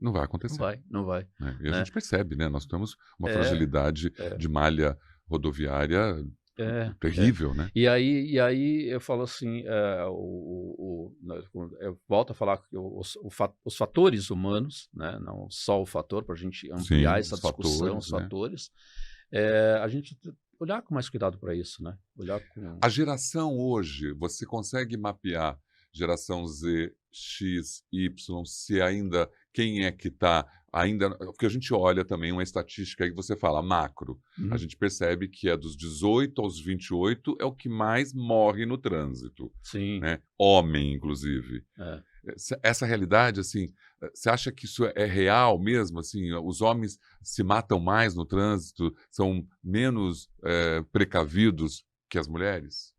não vai acontecer. Não vai. Né? E a Né? gente percebe, né? Nós temos uma fragilidade de malha rodoviária terrível, né? E aí eu falo assim, eu volto a falar que os fatores humanos, né, não só o fator, para a gente ampliar essa discussão, os fatores, a gente olhar com mais cuidado para isso, né? A geração hoje, você consegue mapear geração Z, X, Y, se ainda, quem é que está ainda, porque a gente olha também uma estatística aí que você fala, macro, a gente percebe que é dos 18 aos 28 é o que mais morre no trânsito. Sim. Né? Homem, inclusive. Essa realidade, assim, você acha que isso é real mesmo? Assim, os homens se matam mais no trânsito, são menos precavidos que as mulheres?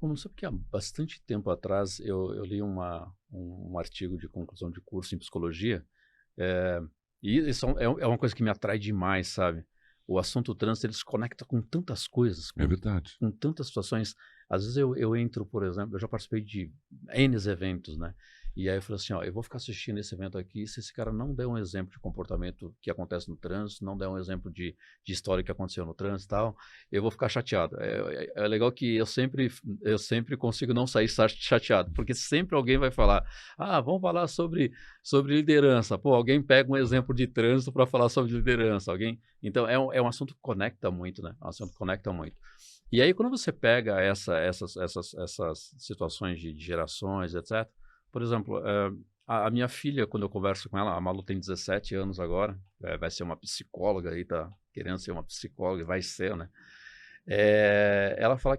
Não sei porque há bastante tempo atrás eu li um artigo de conclusão de curso em psicologia, e isso é uma coisa que me atrai demais, sabe? o assunto trânsito ele se conecta com tantas coisas, É verdade. com tantas situações. Às vezes eu entro, por exemplo, eu já participei de N eventos, né? E aí eu falei assim, ó, eu vou ficar assistindo esse evento aqui, se esse cara não der um exemplo de comportamento que acontece no trânsito, não der um exemplo de história que aconteceu no trânsito e tal, eu vou ficar chateado. É legal que eu sempre consigo não sair chateado, porque sempre alguém vai falar, vamos falar sobre liderança. Pô, alguém pega um exemplo de trânsito para falar sobre liderança. Então, é um assunto que conecta muito, né? É um assunto que conecta muito. E aí, quando você pega essas situações de gerações, etc., por exemplo, a minha filha, quando eu converso com ela, a Malu tem 17 anos agora, vai ser uma psicóloga aí, tá querendo ser uma psicóloga, vai ser, né? Ela fala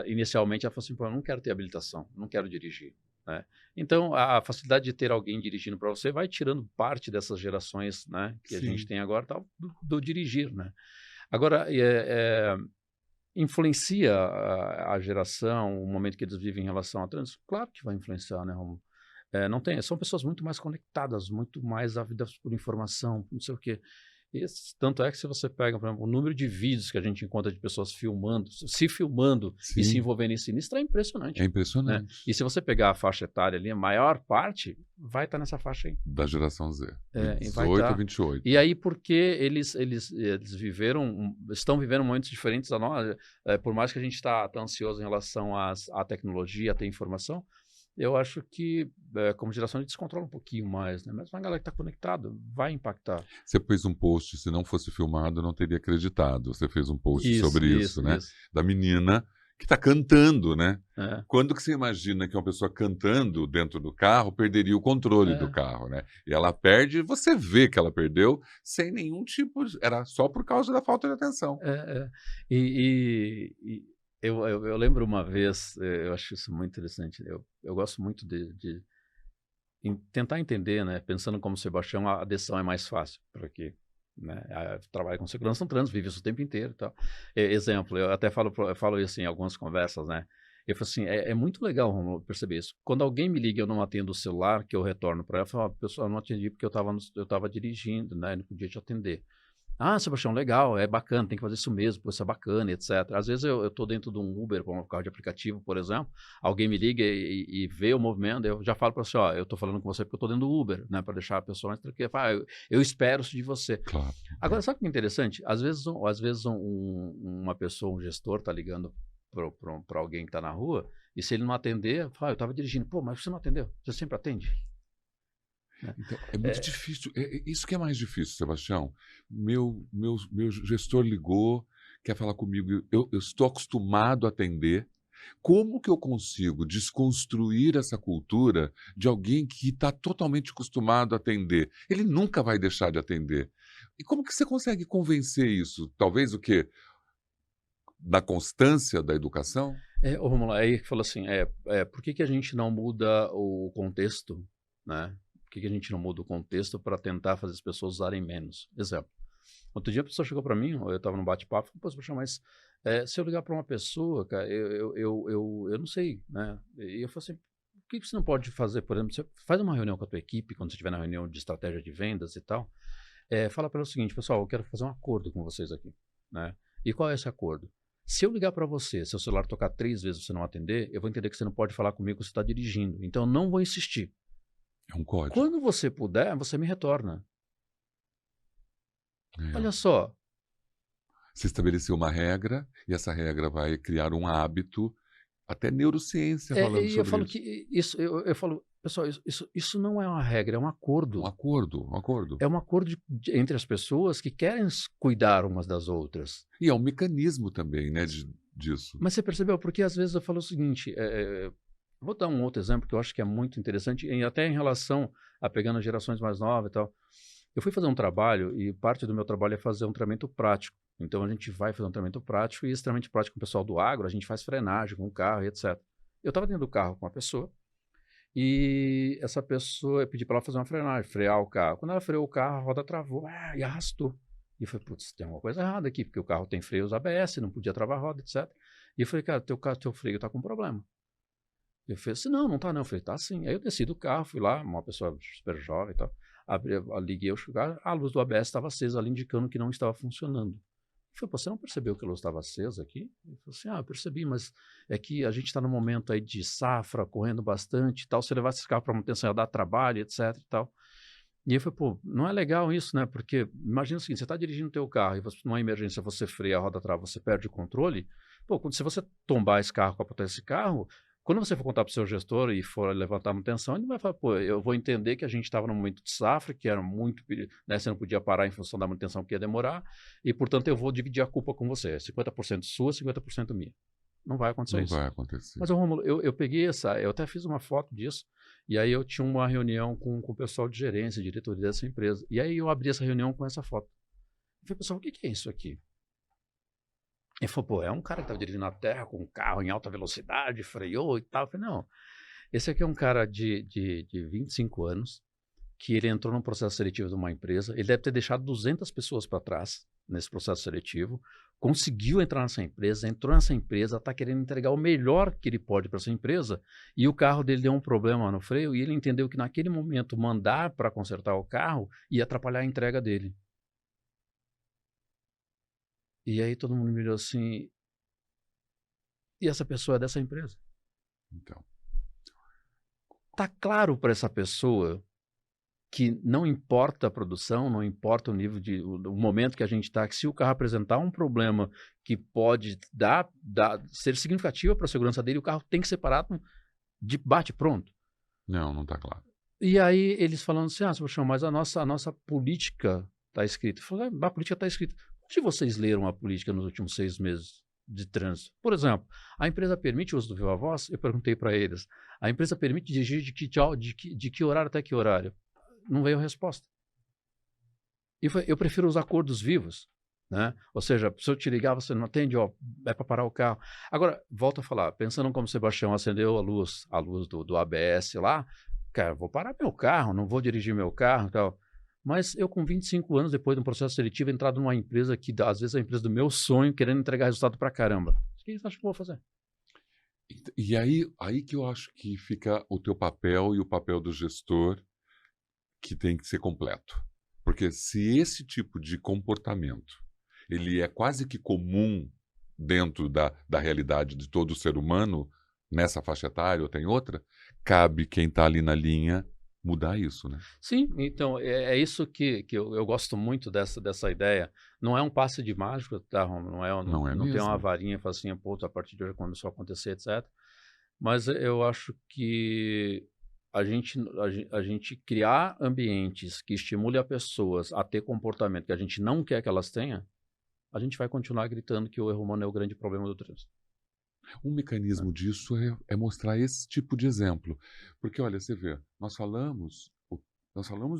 inicialmente ela falou assim, pô, eu não quero ter habilitação, não quero dirigir, né? Então, a facilidade de ter alguém dirigindo para você vai tirando parte dessas gerações, né, que a gente tem agora, tal, do dirigir, né? Agora, influencia a geração, o momento que eles vivem em relação ao trânsito? Claro que vai influenciar, né, Romulo? São pessoas muito mais conectadas, muito mais ávidas por informação, não sei o quê. Tanto é que se você pega, por exemplo, o número de vídeos que a gente encontra de pessoas se filmando e se envolvendo em sinistro é impressionante. É impressionante. Né? E se você pegar a faixa etária ali, a maior parte vai estar nessa faixa aí. Da geração Z. É, 18 a 28. E aí, porque eles estão vivendo momentos diferentes da nós, por mais que a gente está ansioso em relação à tecnologia, a ter informação, eu acho que, como geração, a gente descontrola um pouquinho mais, né? Mas uma galera que está conectada vai impactar. Você fez um post, se não fosse filmado, eu não teria acreditado. Você fez um post sobre isso, né? Da menina que está cantando, né? Quando que você imagina que uma pessoa cantando dentro do carro perderia o controle do carro, né? E ela perde, você vê que ela perdeu sem nenhum tipo... Era só por causa da falta de atenção. Eu lembro uma vez, eu acho isso muito interessante, eu gosto muito de tentar entender, né? Pensando como Sebastião, a decisão é mais fácil, porque né, trabalha com segurança no trânsito, vive isso o tempo inteiro e tal. Exemplo, eu até falo isso em algumas conversas, né? Eu falo assim, é muito legal, Romulo, perceber isso. Quando alguém me liga e eu não atendo o celular, que eu retorno para ela, eu falo, pessoal, eu não atendi porque eu estava dirigindo, né? Não podia te atender. Sebastião, legal, é bacana, tem que fazer isso mesmo, isso é bacana, etc. Às vezes eu estou dentro de um Uber, um carro de aplicativo, por exemplo, alguém me liga e vê o movimento, eu já falo para você, eu estou falando com você porque eu estou dentro do Uber, né, para deixar a pessoa mais tranquila, eu espero isso de você. Claro. Agora, sabe o que é interessante? Às vezes uma pessoa, um gestor está ligando para alguém que está na rua, e se ele não atender, fala, eu estava dirigindo, pô, mas você não atendeu, você sempre atende? Então, é muito difícil. Isso que é mais difícil, Sebastião. Meu gestor ligou, quer falar comigo, eu estou acostumado a atender. Como que eu consigo desconstruir essa cultura de alguém que está totalmente acostumado a atender? Ele nunca vai deixar de atender. E como que você consegue convencer isso? Talvez o quê? Na constância da educação? Romulo, aí que falou assim, por que a gente não muda o contexto, né? Por que a gente não muda o contexto para tentar fazer as pessoas usarem menos? Exemplo. Outro dia a pessoa chegou para mim, eu estava num bate-papo, falou, poxa, mas se eu ligar para uma pessoa, cara, eu não sei, né? E eu falei assim, por que você não pode fazer, por exemplo, você faz uma reunião com a tua equipe, quando você estiver na reunião de estratégia de vendas e tal, fala para ela o seguinte, pessoal, eu quero fazer um acordo com vocês aqui, né? E qual é esse acordo? Se eu ligar para você, seu celular tocar 3 vezes e você não atender, eu vou entender que você não pode falar comigo que você está dirigindo, então eu não vou insistir. É um código. Quando você puder, você me retorna. Olha só. Você estabeleceu uma regra e essa regra vai criar um hábito, até neurociência falando sobre isso. Eu falo que eu falo, pessoal, isso não é uma regra, é um acordo. Um acordo. É um acordo entre as pessoas que querem cuidar umas das outras. E é um mecanismo também, né, disso. Mas você percebeu? Porque às vezes eu falo o seguinte, vou dar um outro exemplo que eu acho que é muito interessante, até em relação a pegando gerações mais novas e tal. Eu fui fazer um trabalho e parte do meu trabalho é fazer um treinamento prático. Então a gente vai fazer um treinamento prático e esse treinamento prático com o pessoal do agro, a gente faz frenagem com o carro e etc. Eu estava dentro do carro com uma pessoa e essa pessoa, eu pedi para ela fazer uma frenagem, frear o carro. Quando ela freou o carro, a roda travou e arrastou. E eu falei, putz, tem alguma coisa errada aqui, porque o carro tem freios ABS, não podia travar a roda, etc. E eu falei, cara, teu freio está com problema. Ele fez assim, não tá não. Eu falei, tá sim. Aí eu desci do carro, fui lá, uma pessoa super jovem e tal. liguei o carro, a luz do ABS estava acesa ali, indicando que não estava funcionando. Eu falei, pô, você não percebeu que a luz estava acesa aqui? Ele falou assim, eu percebi, mas é que a gente está num momento aí de safra, correndo bastante e tal, se levar esse carro para manutenção ia dar trabalho, etc e tal. E eu falei, pô, não é legal isso, né? Porque imagina o seguinte, você está dirigindo o teu carro e numa emergência você freia, a roda trava, você perde o controle. Pô, se você tombar esse carro, capotar esse carro, quando você for contar para o seu gestor e for levantar a manutenção, ele vai falar, pô, eu vou entender que a gente estava num momento de safra, que era muito, né, você não podia parar em função da manutenção que ia demorar, e, portanto, eu vou dividir a culpa com você. 50% sua, 50% minha. Não vai acontecer isso. Não vai acontecer. Mas, Rômulo, eu peguei eu até fiz uma foto disso, e aí eu tinha uma reunião com o pessoal de gerência, diretoria dessa empresa, e aí eu abri essa reunião com essa foto. Eu falei, pessoal, o que é isso aqui? Ele falou, pô, é um cara que estava dirigindo na terra com um carro em alta velocidade, freou e tal. Eu falei, não, esse aqui é um cara de 25 anos, que ele entrou num processo seletivo de uma empresa, ele deve ter deixado 200 pessoas para trás nesse processo seletivo, conseguiu entrar nessa empresa, entrou nessa empresa, está querendo entregar o melhor que ele pode para essa empresa, e o carro dele deu um problema no freio, e ele entendeu que naquele momento mandar para consertar o carro ia atrapalhar a entrega dele. E aí todo mundo me olhou assim, e essa pessoa é dessa empresa? Então. Tá claro para essa pessoa que não importa a produção, não importa o nível o momento que a gente está, que se o carro apresentar um problema que pode ser significativo para a segurança dele, o carro tem que ser parado de bate pronto. Não está claro. E aí eles falando assim, Sebastião, mas a nossa política está escrita. Eu falei, a política está escrita. Onde vocês leram a política nos últimos 6 meses de trânsito? Por exemplo, a empresa permite o uso do Viva Voz? Eu perguntei para eles. A empresa permite dirigir de que horário até que horário? Não veio a resposta. E eu prefiro os acordos vivos, né? Ou seja, se eu te ligar, você não atende, é para parar o carro. Agora, volto a falar, pensando como o Sebastião acendeu a luz do ABS lá, cara, vou parar meu carro, não vou dirigir meu carro e tal. Mas eu, com 25 anos, depois de um processo seletivo, entrado numa empresa que, às vezes, é a empresa do meu sonho, querendo entregar resultado pra caramba. O que você acha que eu vou fazer? E aí que eu acho que fica o teu papel e o papel do gestor, que tem que ser completo. Porque se esse tipo de comportamento ele é quase que comum dentro da realidade de todo ser humano, nessa faixa etária ou tem outra, cabe quem está ali na linha mudar isso, né? Sim, então é isso que eu gosto muito dessa ideia. Não é um passe de mágica, tá, Romulo? Não tem uma varinha e fala assim, pô, a partir de hoje começou a acontecer, etc. Mas eu acho que a gente criar ambientes que estimulem as pessoas a ter comportamento que a gente não quer que elas tenham, a gente vai continuar gritando que o erro humano é o grande problema do trânsito. Um mecanismo disso é mostrar esse tipo de exemplo. Porque, olha, você vê, nós falamos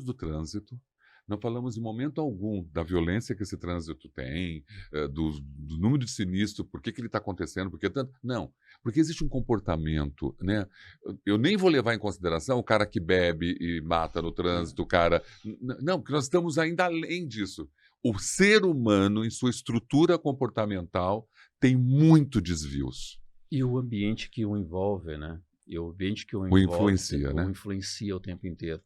do trânsito, não falamos em momento algum da violência que esse trânsito tem, do número de sinistro, por que ele está acontecendo, porque tanto. Não, porque existe um comportamento, né? Eu nem vou levar em consideração o cara que bebe e mata no trânsito, o cara. Não, porque nós estamos ainda além disso. O ser humano, em sua estrutura comportamental, tem muito desvios. E o ambiente que o envolve, né? E o ambiente que o influencia, né? O influencia o tempo inteiro.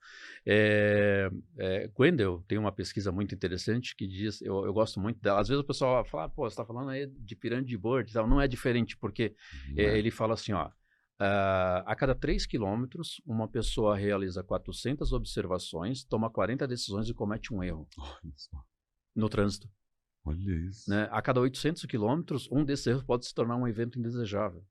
Gwendel tem uma pesquisa muito interessante que diz, eu gosto muito dela. Às vezes o pessoal fala, pô, você está falando aí de pirâmide de Bird e tal. Não é diferente, porque ele fala assim, a cada 3 quilômetros, uma pessoa realiza 400 observações, toma 40 decisões e comete um erro no trânsito. Olha isso. Né? A cada 800 quilômetros, um desses erros pode se tornar um evento indesejável.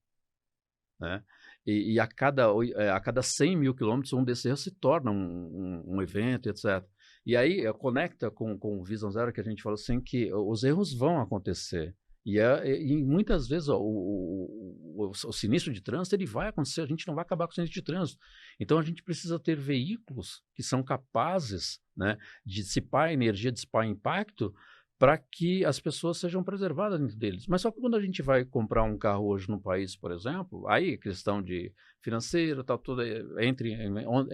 Né? E a cada 100 mil quilômetros, um desses erros se torna um evento, etc. E aí conecta com o Vision Zero, que a gente falou assim, que os erros vão acontecer. E muitas vezes o sinistro de trânsito ele vai acontecer, a gente não vai acabar com o sinistro de trânsito. Então a gente precisa ter veículos que são capazes, né, de dissipar energia, dissipar impacto, para que as pessoas sejam preservadas dentro deles. Mas só que quando a gente vai comprar um carro hoje no país, por exemplo, aí questão de financeiro, tal, tudo entre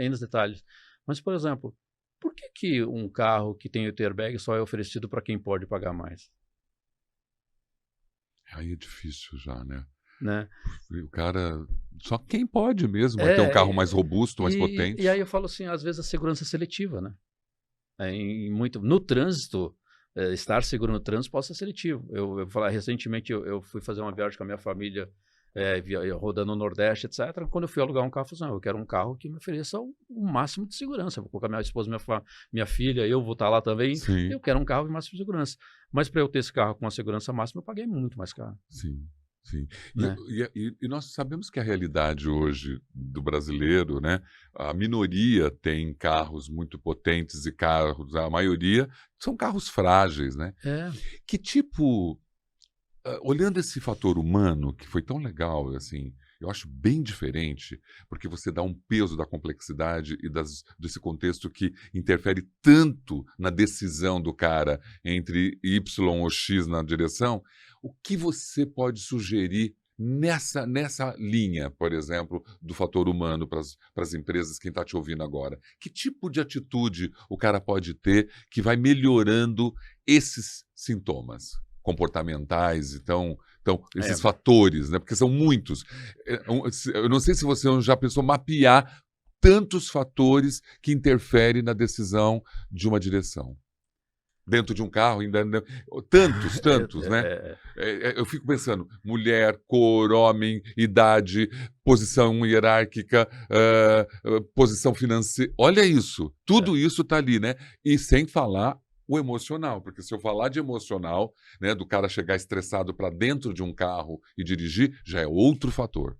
os detalhes. Mas, por exemplo, por que um carro que tem o airbag só é oferecido para quem pode pagar mais? Aí é difícil já, né? O cara, só quem pode mesmo vai ter um carro mais robusto, mais potente. E aí eu falo assim, às vezes a segurança é seletiva, né? No trânsito, estar seguro no trânsito pode ser seletivo. Recentemente eu fui fazer uma viagem com a minha família, rodando no Nordeste, etc. Quando eu fui alugar um carro, eu falei assim, eu quero um carro que me ofereça o máximo de segurança. Eu vou colocar minha esposa, minha filha, eu vou estar lá também. Sim. Eu quero um carro de máxima segurança. Mas para eu ter esse carro com uma segurança máxima, eu paguei muito mais caro. Sim. Sim. Né? E nós sabemos que a realidade hoje do brasileiro, né? A minoria tem carros muito potentes e a maioria são carros frágeis, né? Que tipo, olhando esse fator humano, que foi tão legal, assim, eu acho bem diferente, porque você dá um peso da complexidade e desse contexto que interfere tanto na decisão do cara entre Y ou X na direção. O que você pode sugerir nessa linha, por exemplo, do fator humano para as empresas, quem está te ouvindo agora? Que tipo de atitude o cara pode ter que vai melhorando esses sintomas comportamentais, então esses fatores, né? Porque são muitos. Eu não sei se você já pensou mapear tantos fatores que interferem na decisão de uma direção. Dentro de um carro, ainda tantos, né? Eu fico pensando, mulher, cor, homem, idade, posição hierárquica, posição financeira. Olha isso, tudo isso está ali, né? E sem falar o emocional, porque se eu falar de emocional, né, do cara chegar estressado para dentro de um carro e dirigir, já é outro fator.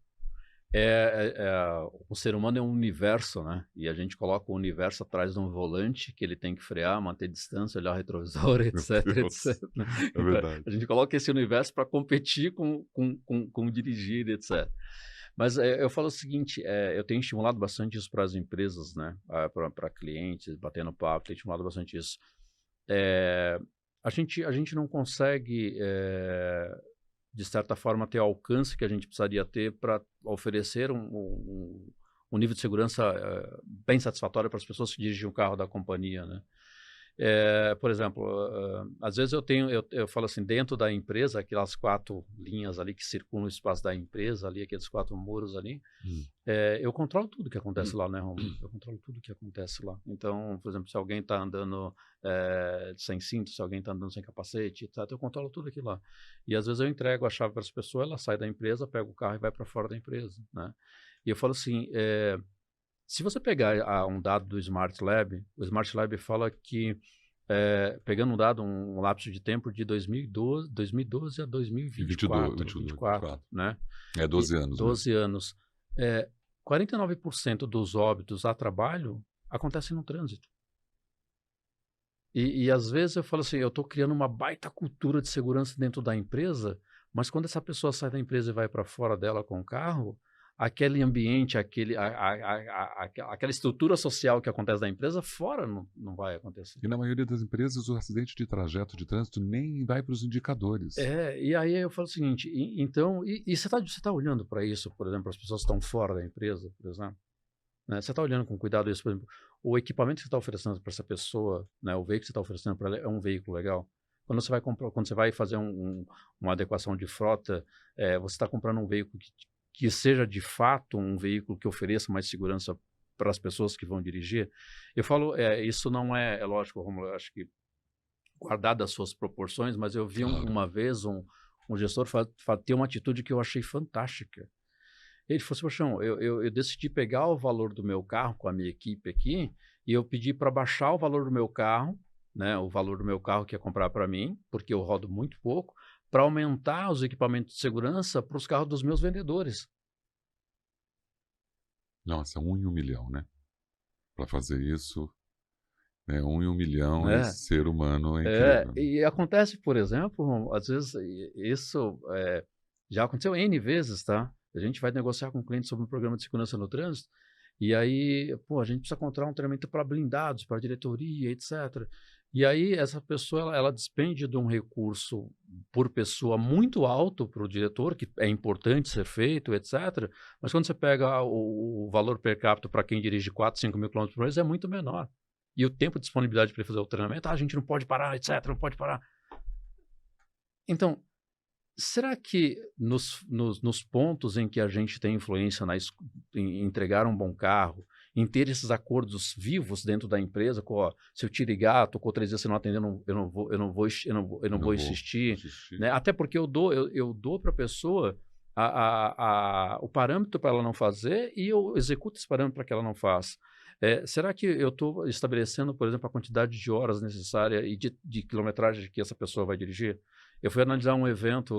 O ser humano é um universo, né? E a gente coloca o universo atrás de um volante que ele tem que frear, manter distância, olhar o retrovisor, etc, etc. Né? É verdade. A gente coloca esse universo para competir com dirigir, etc. Mas eu falo o seguinte, eu tenho estimulado bastante isso para as empresas, né? Para clientes, batendo papo, tenho estimulado bastante isso. A gente não consegue... de certa forma, ter o alcance que a gente precisaria ter para oferecer um nível de segurança bem satisfatório para as pessoas que dirigem o carro da companhia, né? Por exemplo, às vezes eu falo assim, dentro da empresa, aquelas 4 linhas ali que circulam o espaço da empresa, ali, aqueles 4 muros ali, eu controlo tudo que acontece lá, né, Romulo? Eu controlo tudo que acontece lá. Então, por exemplo, se alguém está andando sem cinto, se alguém está andando sem capacete, etc., eu controlo tudo aquilo lá. E às vezes eu entrego a chave para essa pessoa, ela sai da empresa, pega o carro e vai para fora da empresa, né? E eu falo assim, se você pegar um dado do Smart Lab, o Smart Lab fala que, pegando um lapso de tempo de 2012 a 2024, né? 12 anos. 12 anos. 49% dos óbitos a trabalho acontecem no trânsito. E às vezes eu falo assim, eu estou criando uma baita cultura de segurança dentro da empresa, mas quando essa pessoa sai da empresa e vai para fora dela com o carro, aquele ambiente, aquela estrutura social que acontece da empresa, fora não vai acontecer. E na maioria das empresas, o acidente de trajeto de trânsito nem vai para os indicadores. E aí eu falo o seguinte, então, você tá olhando para isso, por exemplo, as pessoas que estão fora da empresa, por exemplo, né? Você está olhando com cuidado isso, por exemplo, o equipamento que você está oferecendo para essa pessoa, né, o veículo que você está oferecendo para ela é um veículo legal. Quando você vai fazer uma adequação de frota, você está comprando um veículo que seja de fato um veículo que ofereça mais segurança para as pessoas que vão dirigir. Eu falo, isso não é lógico, Romulo, eu acho que guardado as suas proporções, mas eu vi uma vez um gestor ter uma atitude que eu achei fantástica. Ele falou assim, Paixão, eu decidi pegar o valor do meu carro com a minha equipe aqui e eu pedi para baixar o valor do meu carro, né, o valor do meu carro que ia comprar para mim, porque eu rodo muito pouco, para aumentar os equipamentos de segurança para os carros dos meus vendedores. Nossa, 1 em 1 milhão, né? Para fazer isso, 1 em 1 milhão, esse ser humano é incrível. E acontece, por exemplo, às vezes isso já aconteceu N vezes, tá? A gente vai negociar com o cliente sobre um programa de segurança no trânsito, e aí, a gente precisa encontrar um treinamento para blindados, para diretoria, etc. E aí essa pessoa, ela despende de um recurso por pessoa muito alto para o diretor, que é importante ser feito, etc. Mas quando você pega o valor per capita para quem dirige 4, 5 mil km por mês, é muito menor. E o tempo de disponibilidade para fazer o treinamento, a gente não pode parar, etc., não pode parar. Então, Será que nos pontos em que a gente tem influência em entregar um bom carro, em ter esses acordos vivos dentro da empresa, ó, se eu te ligar, tocou 3 vezes, você não atender, eu não vou Vou insistir, assistir. né? Até porque eu dou para a pessoa o parâmetro para ela não fazer e eu executo esse parâmetro para que ela não faça. Será que eu estou estabelecendo, por exemplo, a quantidade de horas necessária e de quilometragem que essa pessoa vai dirigir? Eu fui analisar um evento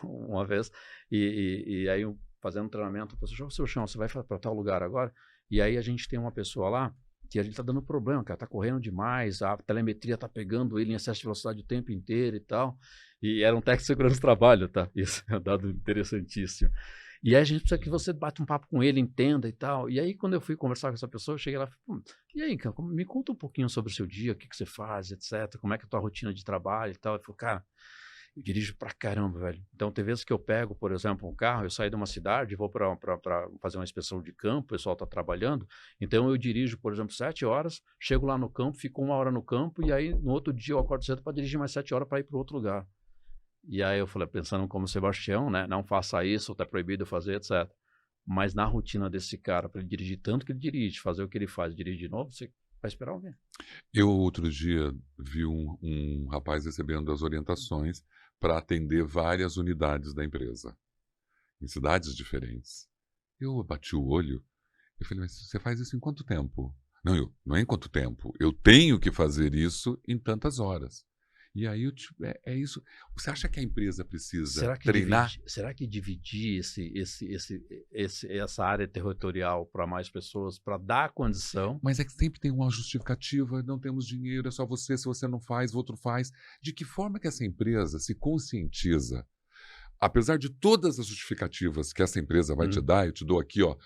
uma vez e aí fazendo um treinamento, a pessoa, seu chão, você vai para tal lugar agora? E aí a gente tem uma pessoa lá que a gente está dando problema, cara, está correndo demais, a telemetria está pegando ele em excesso de velocidade o tempo inteiro e tal. E era um técnico de segurança do trabalho, tá? Isso é um dado interessantíssimo. E aí a gente precisa que você bata um papo com ele, entenda e tal. E aí, quando eu fui conversar com essa pessoa, eu cheguei lá e falei, e aí, cara, me conta um pouquinho sobre o seu dia, o que você faz, etc. Como é que é a tua rotina de trabalho e tal. Ele falou, cara, eu dirijo pra caramba, velho. Então, tem vezes que eu pego, por exemplo, um carro, eu saio de uma cidade, vou para fazer uma inspeção de campo, o pessoal está trabalhando. Então, eu dirijo, por exemplo, 7 horas, chego lá no campo, fico 1 hora no campo, e aí, no outro dia, eu acordo cedo para dirigir mais 7 horas para ir para outro lugar. E aí eu falei, pensando como Sebastião, né? Não faça isso, está proibido fazer, etc. Mas na rotina desse cara, para ele dirigir tanto que ele dirige, fazer o que ele faz, dirigir de novo, você vai esperar alguém. Eu, outro dia, vi um rapaz recebendo as orientações para atender várias unidades da empresa, em cidades diferentes. Eu bati o olho e falei, mas você faz isso em quanto tempo? Não é em quanto tempo. Eu tenho que fazer isso em tantas horas. E aí é isso. Você acha que a empresa precisa treinar? Será que dividir essa área territorial para mais pessoas, para dar condição? Mas é que sempre tem uma justificativa, não temos dinheiro, é só você, se você não faz, o outro faz. De que forma que essa empresa se conscientiza? Apesar de todas as justificativas que essa empresa vai te dar, eu te dou aqui, ó,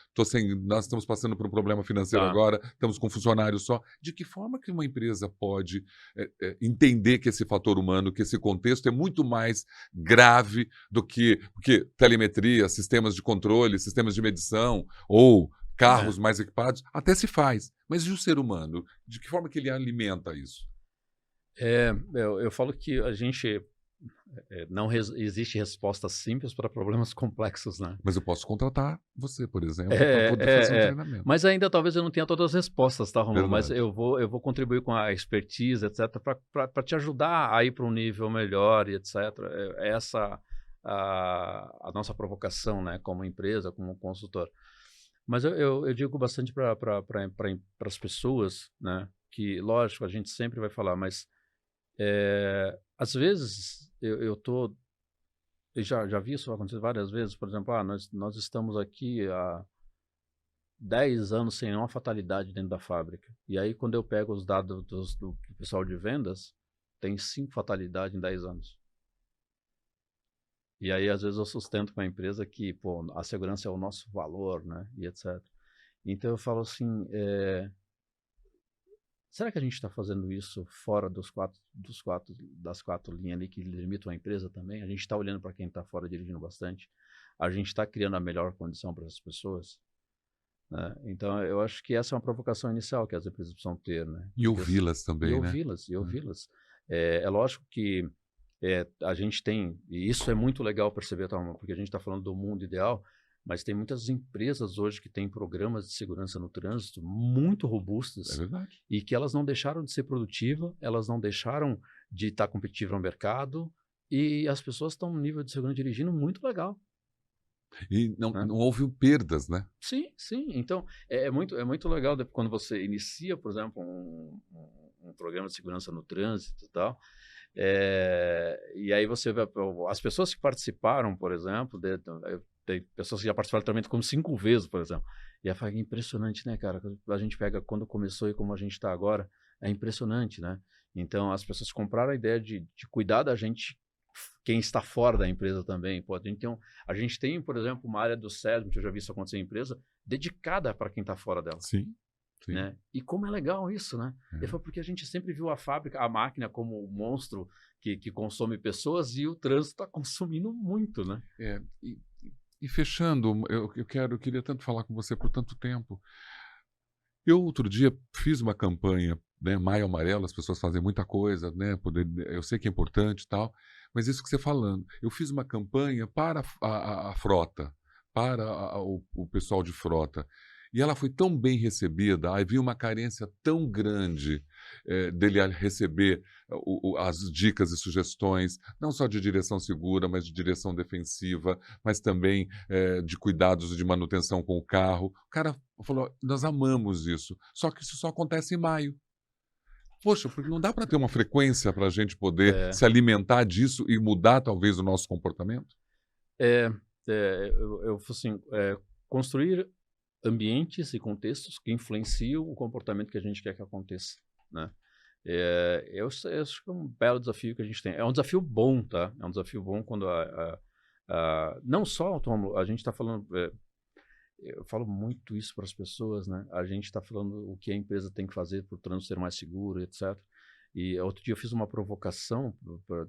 nós estamos passando por um problema financeiro agora, estamos com um funcionário só. De que forma que uma empresa pode entender que esse fator humano, que esse contexto é muito mais grave do que porque telemetria, sistemas de controle, sistemas de medição ou carros mais equipados, até se faz. Mas e o ser humano? De que forma que ele alimenta isso? Eu falo que a gente não existe resposta simples para problemas complexos, né? Mas eu posso contratar você, por exemplo, para poder fazer um treinamento. Mas ainda talvez eu não tenha todas as respostas, tá, Romulo? Mas Verdade. eu vou contribuir com a expertise, etc., para te ajudar a ir para um nível melhor e etc. É essa a nossa provocação, né, como empresa, como consultor. Mas eu digo bastante para as pessoas, né, que, lógico, a gente sempre vai falar, mas às vezes eu já vi isso acontecer várias vezes, por exemplo, nós estamos aqui há 10 anos sem nenhuma fatalidade dentro da fábrica. E aí, quando eu pego os dados do pessoal de vendas, tem 5 fatalidades em 10 anos. E aí, às vezes, eu sustento com a empresa que, pô, a segurança é o nosso valor, né, e etc. Então, eu falo assim, será que a gente está fazendo isso fora das 4 linhas ali que limitam a empresa também? A gente está olhando para quem está fora dirigindo bastante? A gente está criando a melhor condição para essas pessoas? Né? Então, eu acho que essa é uma provocação inicial que as empresas precisam ter. Né? E ouvi-las também, e ouvi-las, né? E ouvi-las. É lógico que a gente tem, e isso é muito legal perceber, tá, porque a gente está falando do mundo ideal, mas tem muitas empresas hoje que têm programas de segurança no trânsito muito robustos. É verdade. E que elas não deixaram de ser produtivas, elas não deixaram de estar competitivas no mercado e as pessoas estão num nível de segurança dirigindo muito legal. E não houve perdas, né? Sim, sim. Então, é muito legal quando você inicia, por exemplo, um programa de segurança no trânsito e tal, e aí você vê as pessoas que participaram, por exemplo, tem pessoas que já participaram do treinamento como 5 vezes, por exemplo. E é impressionante, né, cara? A gente pega quando começou e como a gente está agora, é impressionante, né? Então, as pessoas compraram a ideia de cuidar da gente, quem está fora da empresa também. Pô, a gente tem, por exemplo, uma área do SESM, que eu já vi isso acontecer em empresa, dedicada para quem está fora dela. Sim. Né? E como é legal isso, né? E foi porque a gente sempre viu a fábrica, a máquina como um monstro que consome pessoas e o trânsito está consumindo muito, né? E fechando, eu queria tanto falar com você por tanto tempo. Eu outro dia fiz uma campanha, né, Maio Amarelo, as pessoas fazem muita coisa, né? Eu sei que é importante e tal, Mas isso que você falando, eu fiz uma campanha para a frota, para o pessoal de frota, e ela foi tão bem recebida, havia uma carência tão grande dele a receber as dicas e sugestões, não só de direção segura, mas de direção defensiva, mas também de cuidados e de manutenção com o carro. O cara falou, nós amamos isso, só que isso só acontece em maio. Poxa, porque não dá para ter uma frequência para a gente poder É, se alimentar disso e mudar talvez o nosso comportamento? é, eu assim, construir ambientes e contextos que influenciam o comportamento que a gente quer que aconteça, né? Eu acho que é um belo desafio que a gente tem. É um desafio bom, tá? É um desafio bom quando não só, Tom, a gente está falando, eu falo muito isso para as pessoas, né? A gente está falando o que a empresa tem que fazer para o trânsito ser mais seguro, etc. E outro dia eu fiz uma provocação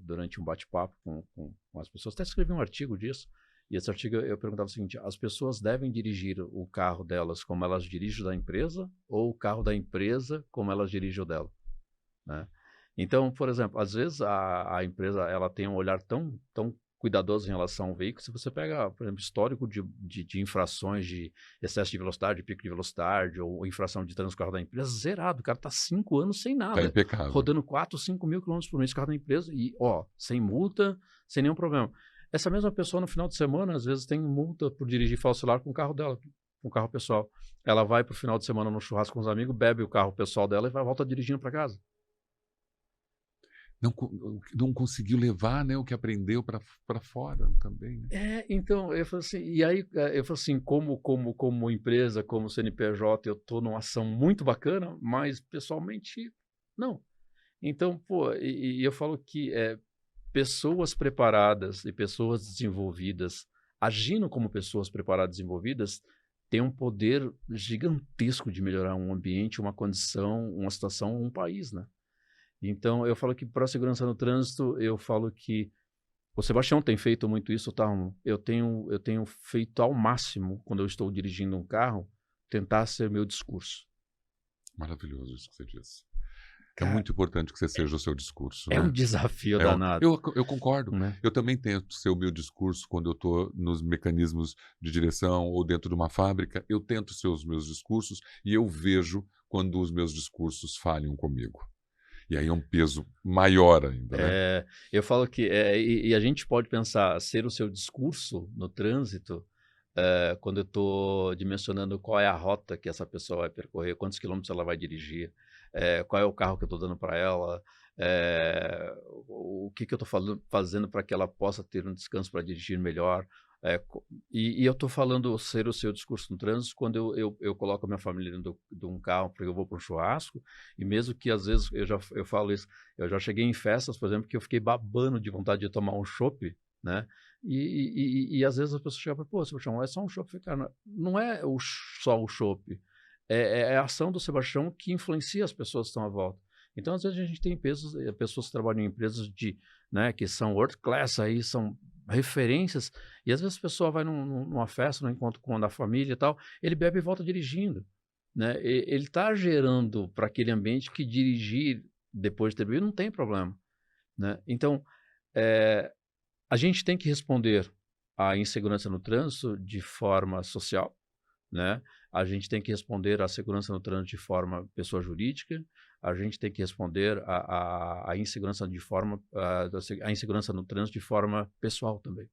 durante um bate-papo com as pessoas, até escrevi um artigo disso, e esse artigo eu perguntava o seguinte: as pessoas devem dirigir o carro delas como elas dirigem o da empresa, ou o carro da empresa como elas dirigem o dela, né? Então, por exemplo, às vezes a empresa ela tem um olhar tão cuidadoso em relação ao veículo. Se você pega, por exemplo, histórico de infrações de excesso de velocidade, pico de velocidade, ou infração de trânsito no carro da empresa, zerado. O cara está 5 anos sem Está nada, impecável. rodando 4, 5 mil quilômetros por mês no carro da empresa, e sem multa, sem nenhum problema. Essa mesma pessoa no final de semana, às vezes tem multa por dirigir falso celular com o carro dela, com o carro pessoal. Ela vai para o final de semana no churrasco com os amigos, bebe o carro pessoal dela e volta dirigindo para casa. Não conseguiu levar, né, o que aprendeu para fora também, né? Então, eu falo assim, e aí eu falo assim, como empresa, como CNPJ, eu estou numa ação muito bacana, mas pessoalmente, não. Então, pô, e eu falo que pessoas preparadas e pessoas desenvolvidas, agindo como pessoas preparadas e desenvolvidas, têm um poder gigantesco de melhorar um ambiente, uma condição, uma situação, um país, né? Então, eu falo que para a segurança no trânsito, eu falo que o Sebastião tem feito muito isso, tá? Eu tenho feito ao máximo, quando eu estou dirigindo um carro, tentar ser meu discurso. Maravilhoso isso que você disse. É Cara, muito importante que você seja o seu discurso, é um né? desafio danado, Eu concordo. né? Eu também tento ser o meu discurso quando eu estou nos mecanismos de direção ou dentro de uma fábrica. Eu tento ser os meus discursos e eu vejo quando os meus discursos falham comigo. E aí é um peso maior ainda, né? Eu falo que, e a gente pode pensar, ser o seu discurso no trânsito, quando eu estou dimensionando qual é a rota que essa pessoa vai percorrer, quantos quilômetros ela vai dirigir, qual é o carro que eu estou dando para ela, o que eu estou fazendo para que ela possa ter um descanso para dirigir melhor. E eu estou falando ser o seu discurso no trânsito quando eu coloco a minha família dentro de um carro, porque eu vou para um churrasco, e mesmo que às vezes eu falo isso, eu já cheguei em festas, por exemplo, que eu fiquei babando de vontade de tomar um chopp, né? E às vezes as pessoas chegam e falam, pô, Sebastião, é só um chopp. Cara, não é só o chopp, é a ação do Sebastião que influencia as pessoas que estão à volta. Então, às vezes a gente tem pessoas que trabalham em empresas né, que são world class, aí são referências, e às vezes a pessoa vai numa festa, num encontro com a família e tal, ele bebe e volta dirigindo, né? Ele está gerando para aquele ambiente que dirigir depois de ter bebido não tem problema, né? Então, a gente tem que responder à insegurança no trânsito de forma social, né? A gente tem que responder à segurança no trânsito de forma pessoa jurídica, a gente tem que responder à insegurança a insegurança no trânsito de forma pessoal também.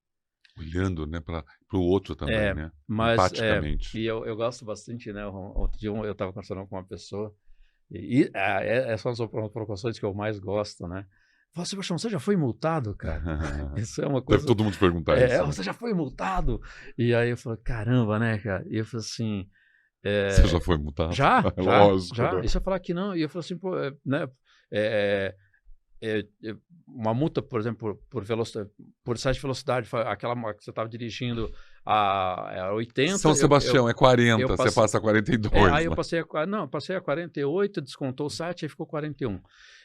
Olhando, né, para o outro também, né? Mas Empaticamente. e eu gosto bastante, né? Outro dia eu estava conversando com uma pessoa essas são as provocações que eu mais gosto, né? Fala, Sebastião, você já foi multado, cara? Isso é uma Deve coisa. todo mundo te perguntar isso, né? Você já foi multado? E aí eu falei, caramba, né, cara? E eu falei assim, Você já foi multado? já, já, Lógico, já. né? E se eu falar que não? E eu falei assim, pô, né? Uma multa, por exemplo, por velocidade, por excesso de velocidade, aquela que você estava dirigindo a 80, São Sebastião é 40, você passei, passa 42 aí eu lá. passei a 48, descontou 7, aí ficou 41.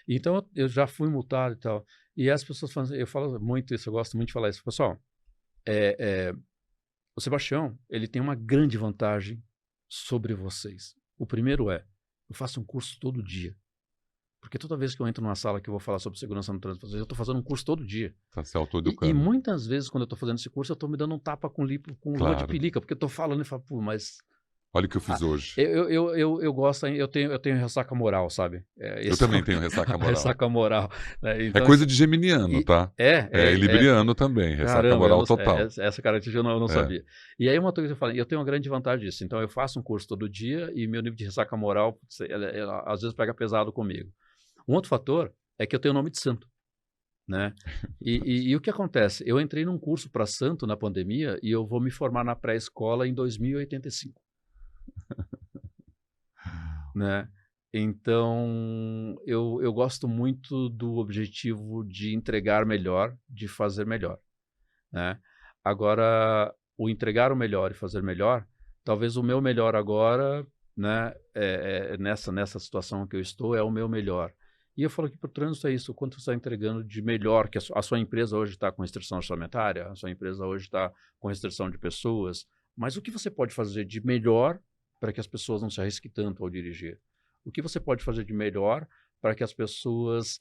Então eu já fui multado e tal. E as pessoas falam, eu falo muito isso, eu gosto muito de falar isso. Pessoal, o Sebastião, ele tem uma grande vantagem sobre vocês. O primeiro eu faço um curso todo dia. Porque toda vez que eu entro numa sala que eu vou falar sobre segurança no trânsito, eu estou fazendo um curso todo dia. Está se autoeducando. E muitas vezes, quando eu estou fazendo esse curso, eu estou me dando um tapa com luva de pelica, porque eu estou falando e falo, pô, mas... Olha o que eu fiz hoje. Eu gosto, eu tenho ressaca moral, sabe? Eu também tenho ressaca moral. Ressaca moral. Né? Então, é coisa de geminiano, tá? É libriano também, ressaca caramba, moral total. Essa característica eu não sabia. E aí uma coisa que eu falei, eu tenho uma grande vantagem disso. Então eu faço um curso todo dia e meu nível de ressaca moral, ela às vezes pega pesado comigo. Um outro fator é que eu tenho nome de santo. Né? E o que acontece? Eu entrei num curso para santo na pandemia e eu vou me formar na pré-escola em 2085. Né? Então, eu gosto muito do objetivo de entregar melhor, de fazer melhor. Né? Agora, o entregar o melhor e fazer melhor, talvez o meu melhor agora, né, nessa situação que eu estou, é o meu melhor. E eu falo que para o trânsito é isso, o quanto você está entregando de melhor, que a sua empresa hoje está com restrição orçamentária, a sua empresa hoje está com restrição de pessoas, mas o que você pode fazer de melhor para que as pessoas não se arrisquem tanto ao dirigir? O que você pode fazer de melhor para que as pessoas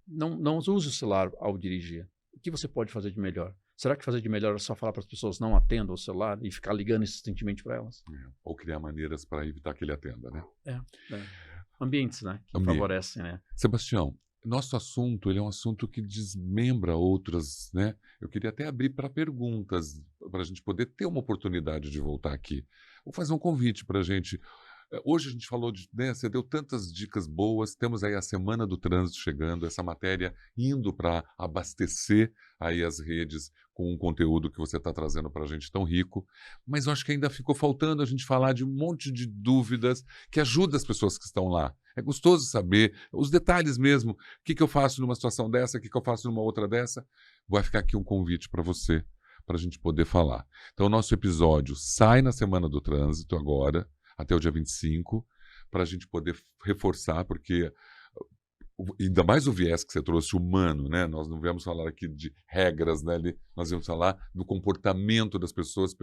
não usem o celular ao dirigir? O que você pode fazer de melhor? Será que fazer de melhor é só falar para as pessoas não atendam o celular e ficar ligando insistentemente para elas? Ou criar maneiras para evitar que ele atenda, né? Ambientes, né? Que favorecem, né? Sebastião, nosso assunto, ele é um assunto que desmembra outras, né? Eu queria até abrir para perguntas, para a gente poder ter uma oportunidade de voltar aqui. Vou fazer um convite para a gente. Hoje a gente falou né, você deu tantas dicas boas, temos aí a Semana do Trânsito chegando, essa matéria indo para abastecer aí as redes com um conteúdo que você está trazendo para a gente tão rico, mas eu acho que ainda ficou faltando a gente falar de um monte de dúvidas que ajuda as pessoas que estão lá. É gostoso saber os detalhes mesmo, o que eu faço numa situação dessa, o que eu faço numa outra dessa. Vai ficar aqui um convite para você, para a gente poder falar. Então o nosso episódio sai na Semana do Trânsito agora, até o dia 25, para a gente poder reforçar, porque ainda mais o viés que você trouxe humano, né? Nós não viemos falar aqui de regras, né? Nós viemos falar do comportamento das pessoas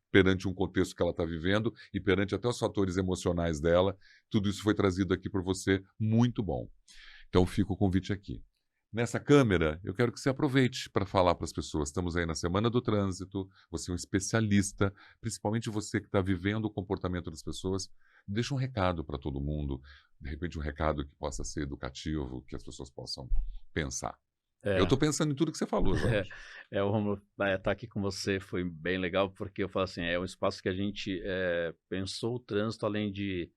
perante um contexto que ela está vivendo e perante até os fatores emocionais dela. Tudo isso foi trazido aqui por você, muito bom. Então fica o convite aqui. Nessa câmera, eu quero que você aproveite para falar para as pessoas. Estamos aí na Semana do Trânsito, você é um especialista, principalmente você que está vivendo o comportamento das pessoas. Deixa um recado para todo mundo, de repente um recado que possa ser educativo, que as pessoas possam pensar. Eu estou pensando em tudo que você falou, Jorge. O Romulo, estar aqui com você foi bem legal, porque eu falo assim, é um espaço que a gente pensou o trânsito, além de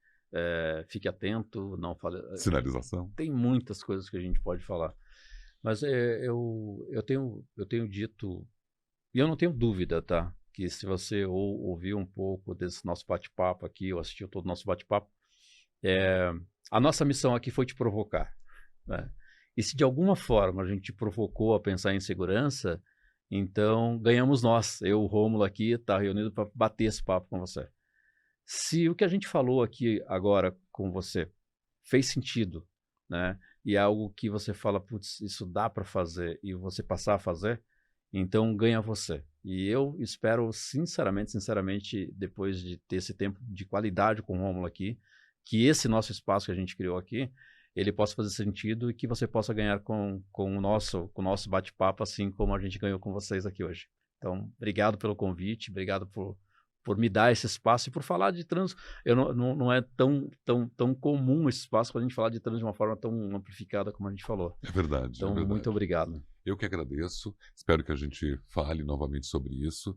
fique atento, não fale... Sinalização. Tem muitas coisas que a gente pode falar. Mas eu tenho dito, e eu não tenho dúvida, tá? Que se você ouviu um pouco desse nosso bate-papo aqui, ou assistiu todo o nosso bate-papo, a nossa missão aqui foi te provocar. Né? E se de alguma forma a gente te provocou a pensar em segurança, então ganhamos nós. Eu, o Rômulo aqui, tá reunido para bater esse papo com você. Se o que a gente falou aqui agora com você fez sentido, né? E é algo que você fala, putz, isso dá para fazer, e você passar a fazer, então ganha você. E eu espero sinceramente, depois de ter esse tempo de qualidade com o Rômulo aqui, que esse nosso espaço que a gente criou aqui, ele possa fazer sentido e que você possa ganhar com o nosso bate-papo, assim como a gente ganhou com vocês aqui hoje. Então, obrigado pelo convite, obrigado por me dar esse espaço e por falar de trânsito. Não é tão comum esse espaço para a gente falar de trânsito de uma forma tão amplificada como a gente falou. É verdade. Então, muito obrigado. Eu que agradeço. Espero que a gente fale novamente sobre isso.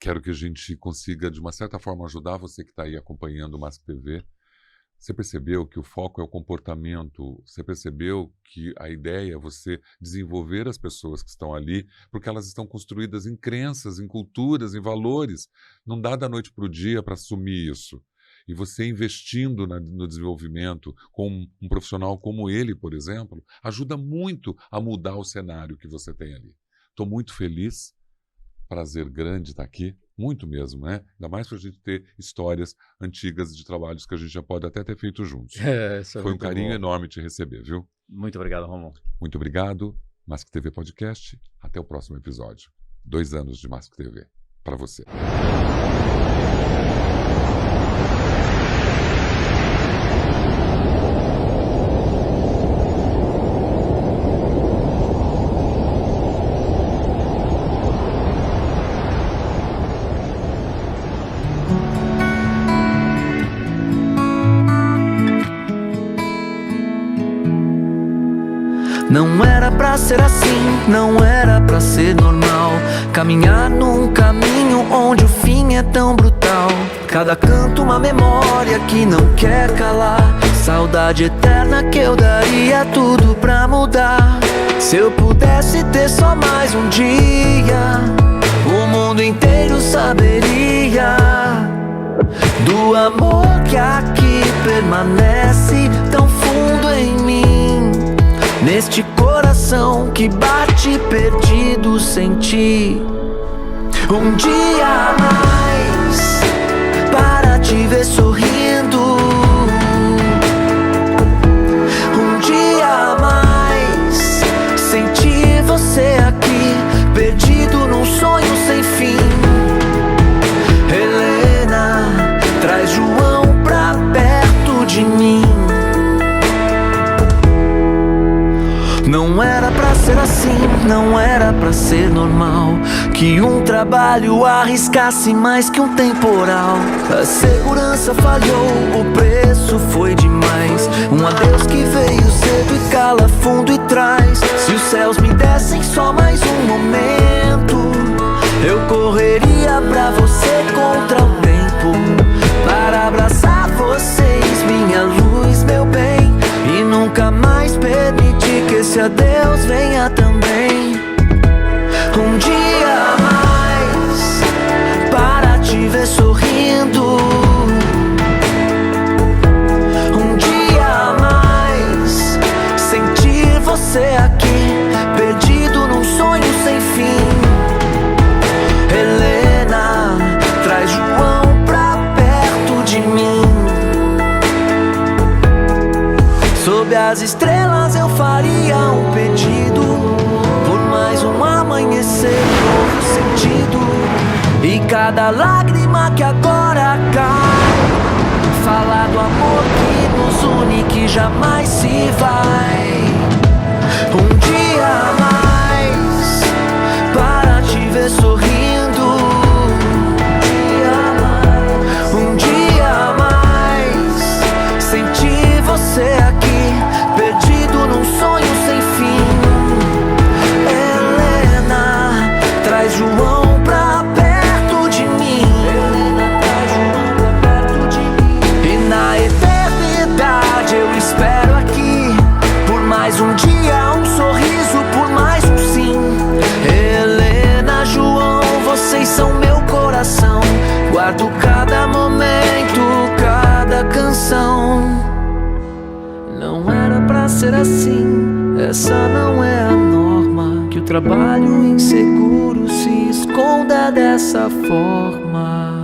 Quero que a gente consiga, de uma certa forma, ajudar você que está aí acompanhando o Mask TV. Você percebeu que o foco é o comportamento? Você percebeu que a ideia é você desenvolver as pessoas que estão ali, porque elas estão construídas em crenças, em culturas, em valores. Não dá da noite para o dia para assumir isso. E você investindo no desenvolvimento com um profissional como ele, por exemplo, ajuda muito a mudar o cenário que você tem ali. Estou muito feliz. Prazer grande estar aqui. Muito mesmo, né? Ainda mais para a gente ter histórias antigas de trabalhos que a gente já pode até ter feito juntos. Foi um carinho enorme te receber, viu? Muito obrigado, Romulo. Muito obrigado. Mask TV Podcast. Até o próximo episódio. 2 anos de Mask TV. Para você. Não era pra ser assim, não era pra ser normal. Caminhar num caminho onde o fim é tão brutal. Cada canto uma memória que não quer calar. Saudade eterna que eu daria tudo pra mudar. Se eu pudesse ter só mais um dia, o mundo inteiro saberia do amor que aqui permanece tão fundo em mim. Neste coração que bate perdido sem ti. Um dia a mais para te ver sorrindo. Um dia a mais sentir você aqui, perdido num sonho sem fim. Helena, traz João pra perto de mim. Não era pra ser assim, não era pra ser normal. Que um trabalho arriscasse mais que um temporal. A segurança falhou, o preço foi demais. Um adeus que veio cedo e cala fundo e traz. Se os céus me dessem só mais um momento, eu correria pra você contra o tempo, para abraçar vocês, minha luz, meu bem. E nunca mais permitir que esse adeus venha também. Um dia a mais para te ver sorrindo. Um dia a mais sentir você aqui, perdido num sonho sem fim. Helena, traz João pra perto de mim. Sob as estrelas eu faria um pedido, por mais um amanhecer, novo sentido. E cada lágrima que agora cai, falar do amor que nos une, que jamais se vai. Um dia a mais para te ver sorrindo. Um dia a mais sentir você aqui, perdido num sonho sem fim. Helena, traz João pra perto de mim. E na eternidade eu espero aqui, por mais um dia, um sorriso, por mais um sim. Helena, João, vocês são meu coração. Guardo cada momento, cada canção. Não era pra ser assim, essa não é a norma. Que o trabalho inseguro se esconda dessa forma.